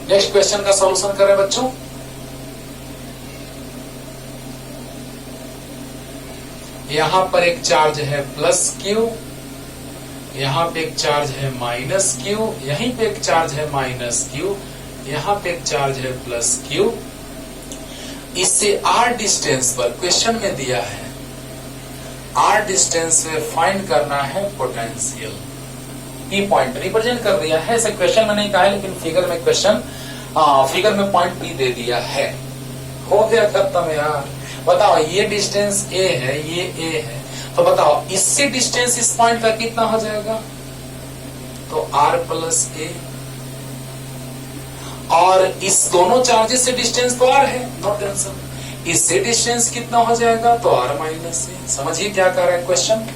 नेक्स्ट क्वेश्चन का सॉल्यूशन करें बच्चों। यहां पर एक चार्ज है प्लस क्यू, यहाँ पे एक चार्ज है माइनस क्यू, यहीं पे एक चार्ज है माइनस क्यू, यहाँ पे एक चार्ज है प्लस क्यू। इससे आर डिस्टेंस पर क्वेश्चन में दिया है, आर डिस्टेंस में फाइंड करना है पोटेंशियल। पी पॉइंट रिप्रेजेंट कर दिया है, ऐसे क्वेश्चन में नहीं कहा है लेकिन फिगर में क्वेश्चन फिगर में पॉइंट पी दे दिया है। हो गया खत्म यार। बताओ ये डिस्टेंस ए है, ये ए है, तो बताओ इससे डिस्टेंस इस पॉइंट का कितना हो जाएगा? तो आर प्लस ए, और इस दोनों चार्जेस से डिस्टेंस तो आर है, नो टेंशन। इससे डिस्टेंस कितना हो जाएगा? तो आर माइनस ए। समझिए क्या कर रहा है क्वेश्चन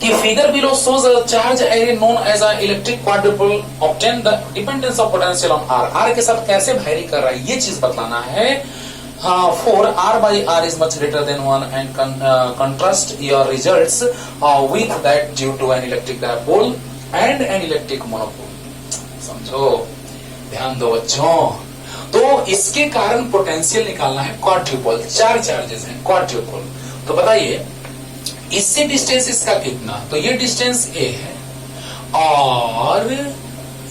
कि figure below shows a charge array known as a electric quadrupole obtain the dependence of potential on R. R के साथ कैसे वैरी कर रहा है ये चीज बतलाना है। For r by r is much greater than 1 and contrast your results with that due to an electric dipole and an electric monopole। समझो, ध्यान दो बच्चों। तो इसके कारण पोटेंशियल निकालना है क्वाड्रुपल, चार चार्जेस हैं क्वाड्रुपल। तो बताइए इससे डिस्टेंस इसका कितना? तो ये डिस्टेंस a है और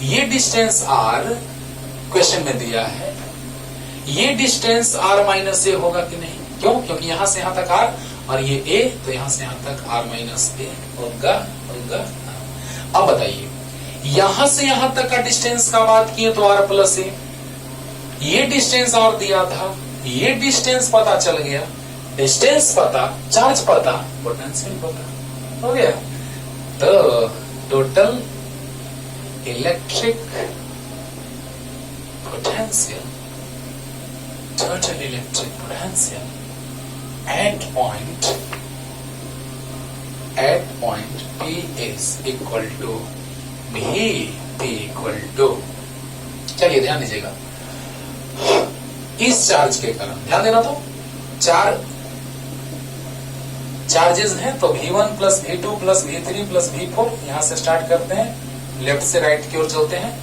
ये डिस्टेंस r क्वेश्चन में दिया है। ये डिस्टेंस r माइनस ए होगा कि नहीं? क्यों? क्योंकि यहां से यहां तक r और ये a, तो यहां से यहां तक r माइनस ए होगा। अब बताइए यहां से यहां तक का डिस्टेंस का बात किए तो r प्लस ए, ये डिस्टेंस और दिया था, ये डिस्टेंस पता चल गया, डिस्टेंस पता, चार्ज पता, पोटेंशियल पता, हो गया। तो total electric potential, total electric potential at point P is equal to P equal to, चलिए ध्यान दीजिएगा, इस चार्ज के कारण ध्यान देना। तो चार चार्जेस हैं, तो V1 plus V2 plus V3 plus V4, यहां से स्टार्ट करते हैं, लेफ्ट से राइट की ओर चलते हैं।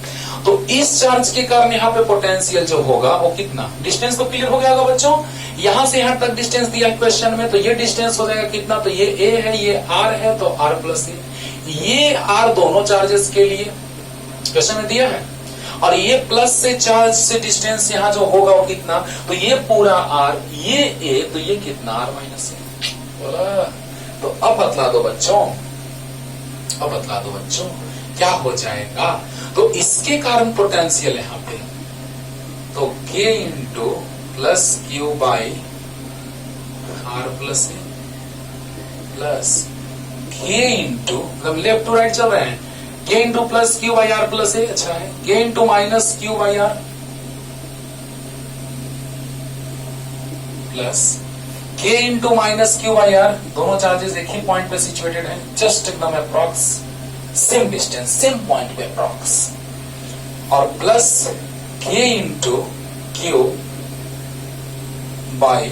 तो इस चार्ज के कारण यहाँ पे पोटेंशियल जो होगा वो कितना? डिस्टेंस तो क्लियर हो गया होगा बच्चों। यहां से यहां तक डिस्टेंस दिया है क्वेश्चन में, तो ये डिस्टेंस हो जाएगा कितना? तो ये ए है, ये आर है, तो आर प्लस ए। ये आर दोनों चार्जेस के लिए क्वेश्चन में दिया है, और ये प्लस से चार्ज से डिस्टेंस यहाँ जो होगा वो कितना? तो ये पूरा आर, ये ए, तो ये कितना? आर माइनस ए। बोला तो अब बतला दो बच्चों, अब बतला दो बच्चों क्या हो जाएगा? तो इसके कारण पोटेंशियल यहां पे, तो K into plus Q by R plus A plus K into, मतलब लेफ्ट टू राइट चल रहे हैं, K into plus Q by R plus A, अच्छा है, K into minus Q by R plus K into minus Q by R. दोनों चार्जेस एक ही पॉइंट पे सिचुएटेड है, जस्ट एकदम approx, same distance, same point पे अप्रॉक्स, और plus K into Q by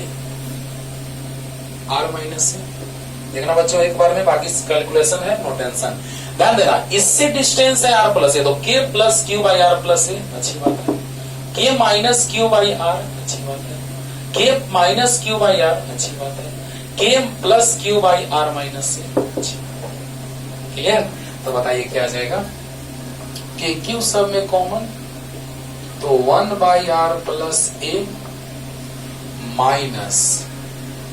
R minus ए। देखना बच्चों एक बार में, बाकी कैलकुलेशन है, नो टेंशन। ध्यान देना, इससे डिस्टेंस है आर प्लस ए, तो K plus Q by R plus A, अच्छी बात है। K minus Q by R, अच्छी बात है। K minus Q by R, अच्छी बात है। K plus Q by R minus A, अच्छी बात है। क्लियर? तो बताइए क्या आ जाएगा? के क्यू सब में कॉमन, तो 1 by R plus A minus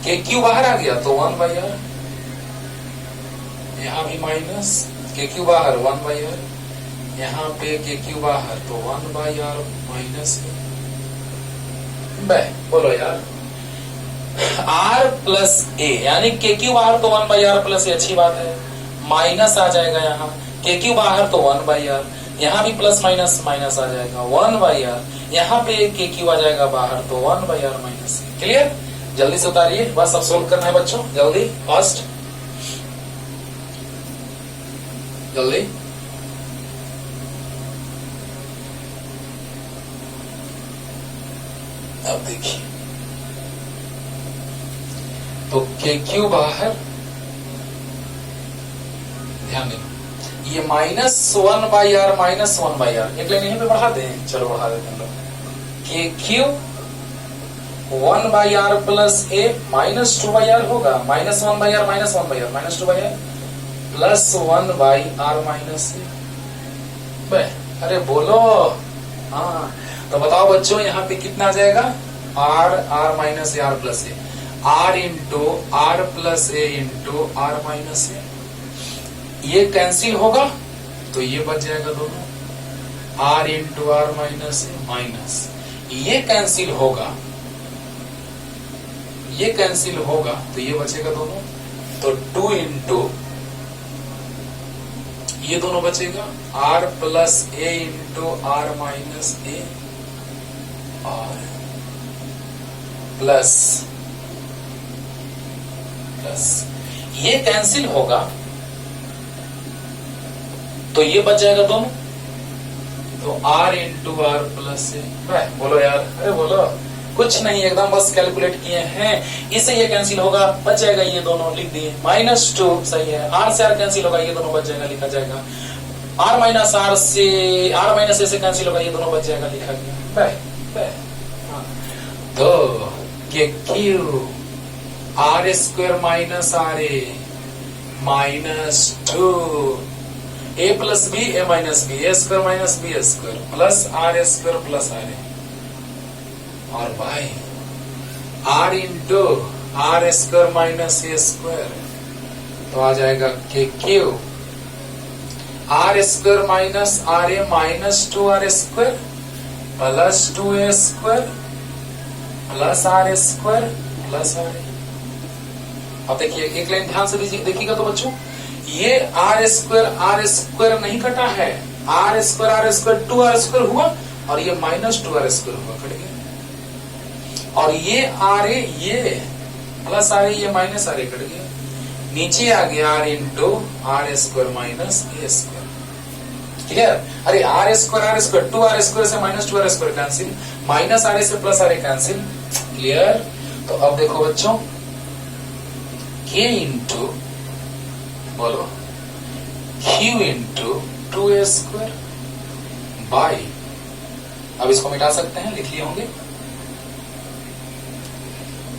K Q बाहर आ गया तो 1 बाई आर, यहां भी माइनस के क्यू बाहर 1 बाई आर, यहां पे के क्यू बाहर तो 1 बाई आर माइनस ए। बोलो यार, आर प्लस ए यानी के क्यू बाहर तो 1 बाई आर प्लस ए, अच्छी बात है, माइनस आ जाएगा यहाँ, के क्यू बाहर तो 1 बाई आर, यहाँ भी प्लस माइनस माइनस आ जाएगा 1 बाई आर, यहाँ पे के क्यू आ जाएगा बाहर तो 1 बाई आर माइनस। क्लियर? जल्दी से उतारिए, बस अब सोल्व करना है बच्चों, जल्दी, फास्ट, जल्दी। अब देखिए, तो के क्यू बाहर, ध्यान देना, ये -1 बाई आर -1 बाई आर, एक लाइन यहीं पे बढ़ा दें, चलो बढ़ा देते हैं लोग। K Q 1 by R plus A -2 by R होगा, -1 by R -1 by R -2 by R plus 1 by R minus A. अरे बोलो, हाँ, तो बताओ बच्चों यहाँ पे कितना आ जाएगा? R minus A R plus A, R into R plus A into R minus A, ये कैंसिल होगा तो ये बच जाएगा दोनों, R into R minus A minus, ये कैंसिल होगा, ये कैंसिल होगा तो ये बचेगा दोनों, तो 2 इंटू ये दोनों बचेगा, R plus A into R minus A और प्लस ये कैंसिल होगा तो ये बच जाएगा दोनों, तो आर इंटू आर प्लस ए। बोलो यार, अरे बोलो, कुछ नहीं, एकदम बस कैलकुलेट किए हैं, इससे ये कैंसिल होगा, बच जाएगा ये दोनों, लिख दिए -2, सही है, आर से आर कैंसिल होगा, ये दोनों बच जाएगा, लिखा जाएगा, आर माइनस आर से आर माइनस ए से कैंसिल होगा, ये दोनों बच जाएगा, लिखा गया। तो K Q R square minus R A -2 A plus B A minus B, A square minus B square plus R square plus R A, और भाई R into R square minus A square, तो आ जाएगा K Q R square minus R A -2 R square plus 2 A square plus R square plus R A. अब देखिए एक लाइन ध्यान से देखिएगा तो बच्चों, ये आर स्क्वायर नहीं कटा है, आर स्क्वायर 2 आर स्क्वायर हुआ और ये -2 आर स्क्वायर हुआ, कट गया, और ये आर ए ये प्लस आर ए ये माइनस आर ए कट गया, नीचे आ गया R into R square minus A square, clear. अरे आर स्क्वायर 2 आर स्क्वायर से -2 R square cancel, minus R A से plus R A cancel, clear. तो अब देखो बच्चों, के इंटू बोलो Q into 2a square by, अब इसको मिटा सकते हैं, लिख लिए होंगे,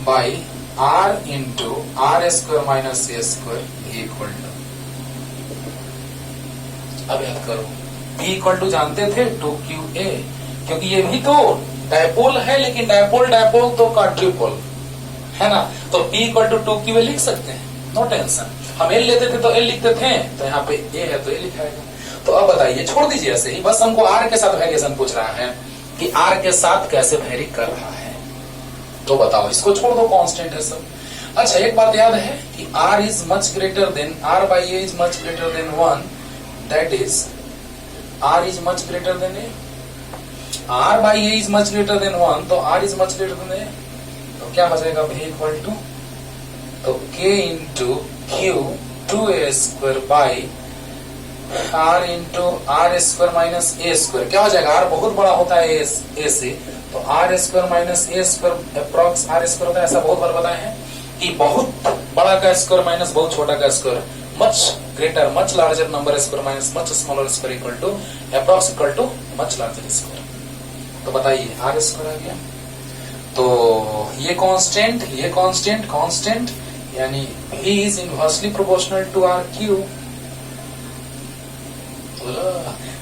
by R into R square minus A square equal to, अब याद करो P इक्वल टू जानते थे 2QA, क्योंकि ये भी तो डायपोल है, लेकिन डायपोल तो क्वाड्रुपोल है ना, तो P इक्वल टू 2QA लिख सकते हैं, नो टेंशन। हम L लेते थे तो L लिखते थे, तो यहाँ पे A है तो A लिखाएगा। तो अब बताइए, छोड़ दीजिए ऐसे ही, बस हमको R के साथ वेरिएशन पूछ रहा है कि R के साथ कैसे वेरी कर रहा है, तो बताओ, इसको छोड़ दो, कांस्टेंट है सब। अच्छा एक बात याद है कि R is much greater than, R by A is much greater than 1, that is R is much greater than A, R by A is much greater than 1, तो R is much greater than A, तो क्या बचेगा V इक्वल टू, तो K into Q 2A square by R into R square minus A square, क्या हो जाएगा, R बहुत बड़ा होता है A से, तो R square minus A square approx R square होता है, ऐसा बहुत बार बताए हैं कि बहुत बड़ा का स्क्वायर माइनस बहुत छोटा का square, much greater much larger number square minus much smaller square equal to approx equal to much larger square. तो बताइए R स्क्वायर आ गया, तो ये कांस्टेंट यानी V is inversely proportional to R cube,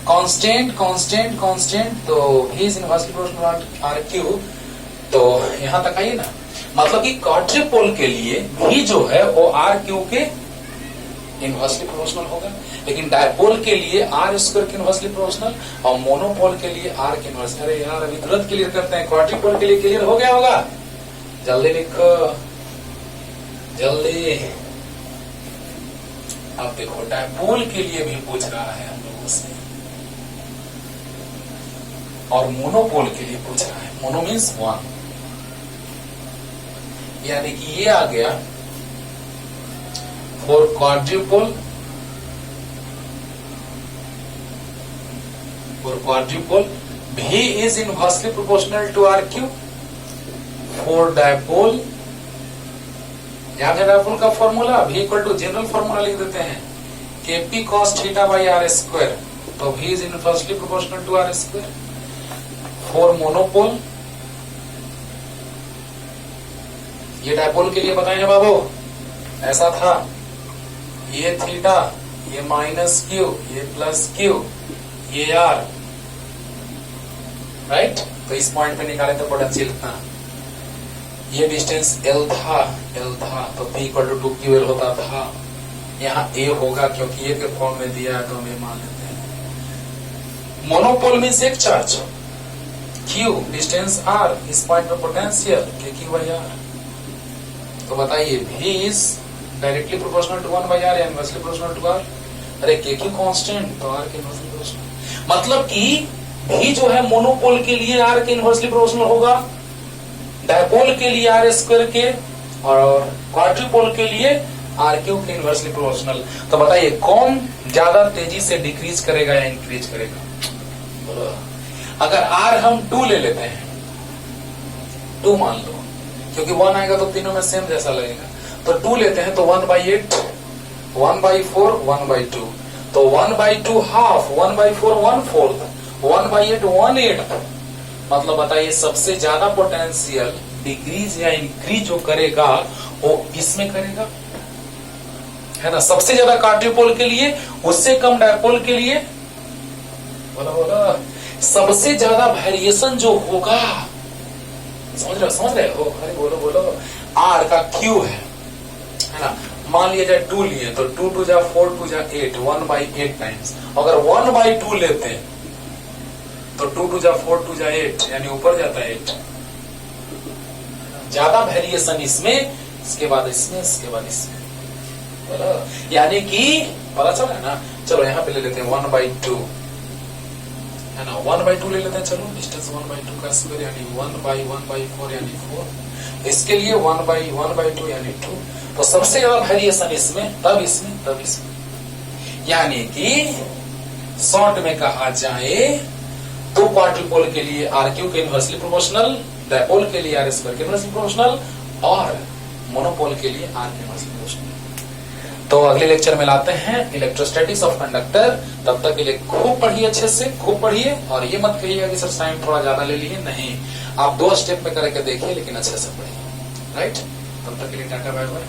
constant, तो V is inversely proportional R cube, तो यहां तक आइए ना, मतलब कि क्वाड्रुपोल के लिए V जो है वो R क्यूब के इनवर्सली प्रोपोर्शनल होगा, लेकिन डायपोल के लिए R स्क्वायर के इनवर्सली प्रोपोर्शनल, और मोनोपोल के लिए R के इनवर्सली। अरे यार अभी तुरंत क्लियर करते हैं, क्वाड्रुपोल के लिए क्लियर हो गया होगा, जल्दी लिखो जल्दी। अब देखो डायपोल के लिए भी पूछ रहा है हम लोगों से, और मोनोपोल के लिए पूछ रहा है, मोनो मीन्स 1, यानी कि ये आ गया for quadrupole, V is inversely proportional to R cube, for dipole, याद है डायपोल का formula, V equal to general formula लिख देते हैं, Kp cos theta by R square, तो V is inversely proportional to R square. For monopole, ये डायपोल के लिए बताए हैं बाबू, ऐसा था, ये थीटा, ये माइनस क्यू, ये प्लस क्यू, ये आर, राइट। तो इस पॉइंट पे निकाले तो पोटेंशियल इतना, ये डिस्टेंस L था, तो P इक्वल टू 2QL होता था। यहाँ A होगा क्योंकि A के फॉर्म में दिया है तो हम ये मान लेते हैं। मोनोपोल मीन्स एक चार्ज, Q डिस्टेंस R, इस पॉइंट में पोटेंशियल KQ/R। तो बताइए V is directly proportional to 1/R या इनवर्सली प्रोपोर्शनल टू R? अरे KQ कांस्टेंट तो R के इनवर्सली प्रोपोर्शनल, मतलब कि V जो है मोनोपोल के लिए R के इनवर्सली प्रोपोर्शनल होगा, डायपोल के लिए R स्क्वायर के, और क्वाड्रुपोल के लिए R³ के इनवर्सली प्रोपोर्शनल। तो बताइए कौन ज्यादा तेजी से डिक्रीज करेगा या इंक्रीज करेगा? बोलो। अगर R हम 2 ले लेते हैं, 2 मान लो, क्योंकि 1 आएगा तो तीनों में सेम जैसा लगेगा, तो 2 लेते हैं तो 1/8, 1/4, 1/2, तो 1/2 हाफ, 1/4 1/4, 1/8 1/8। मतलब बताइए सबसे ज्यादा पोटेंशियल डिक्रीज या इंक्रीज जो करेगा वो इसमें करेगा, है ना? सबसे ज्यादा क्वाड्रुपोल के लिए, उससे कम डायपोल के लिए। बोला बोला, सबसे ज्यादा वेरिएशन जो होगा, समझ रहे हो? अरे बोलो बोलो। R का Q है ना? मान लिया जाए 2 लिए तो 2 2 जा 4 2 जा 8, 1/8 टाइम्स। अगर 1/2 लेते हैं तो 2 2 जा 4 2 जा 8, यानी ऊपर जाता है 8। ज्यादा वेरिएशन इसमें, इसके बाद इसमें, इसके बाद इसमें, यानी कि पता चला ना? चलो यहाँ पे ले लेते हैं 1/2, है ना? 1/2 ले लेते हैं। चलो डिस्टेंस 1/2 का स्क्वायर यानी 1/1/4 यानी 4, इसके लिए 1/1/2 यानी 2। तो सबसे ज्यादा वेरिएशन इसमें, तब इसमें, तब इसमें, यानी कि शॉर्ट में कहा जाए तो क्वाड्रुपोल के लिए R³ के इनवर्सली प्रोपोर्शनल, डायपोल के लिए R² के इनवर्सली प्रोपोर्शनल, और मोनोपोल के लिए R के इनवर्सली प्रोपोर्शनल। तो अगले लेक्चर में लाते हैं इलेक्ट्रोस्टैटिक्स ऑफ कंडक्टर। तब तक के लिए खूब पढ़िए, अच्छे से खूब पढ़िए, और ये मत कहिएगा कि सर टाइम थोड़ा ज्यादा ले लिए। नहीं, आप 2 स्टेप में करके देखिए, लेकिन अच्छे से पढ़िए। राइट? तब तक के लिए टाटा बाय बाय।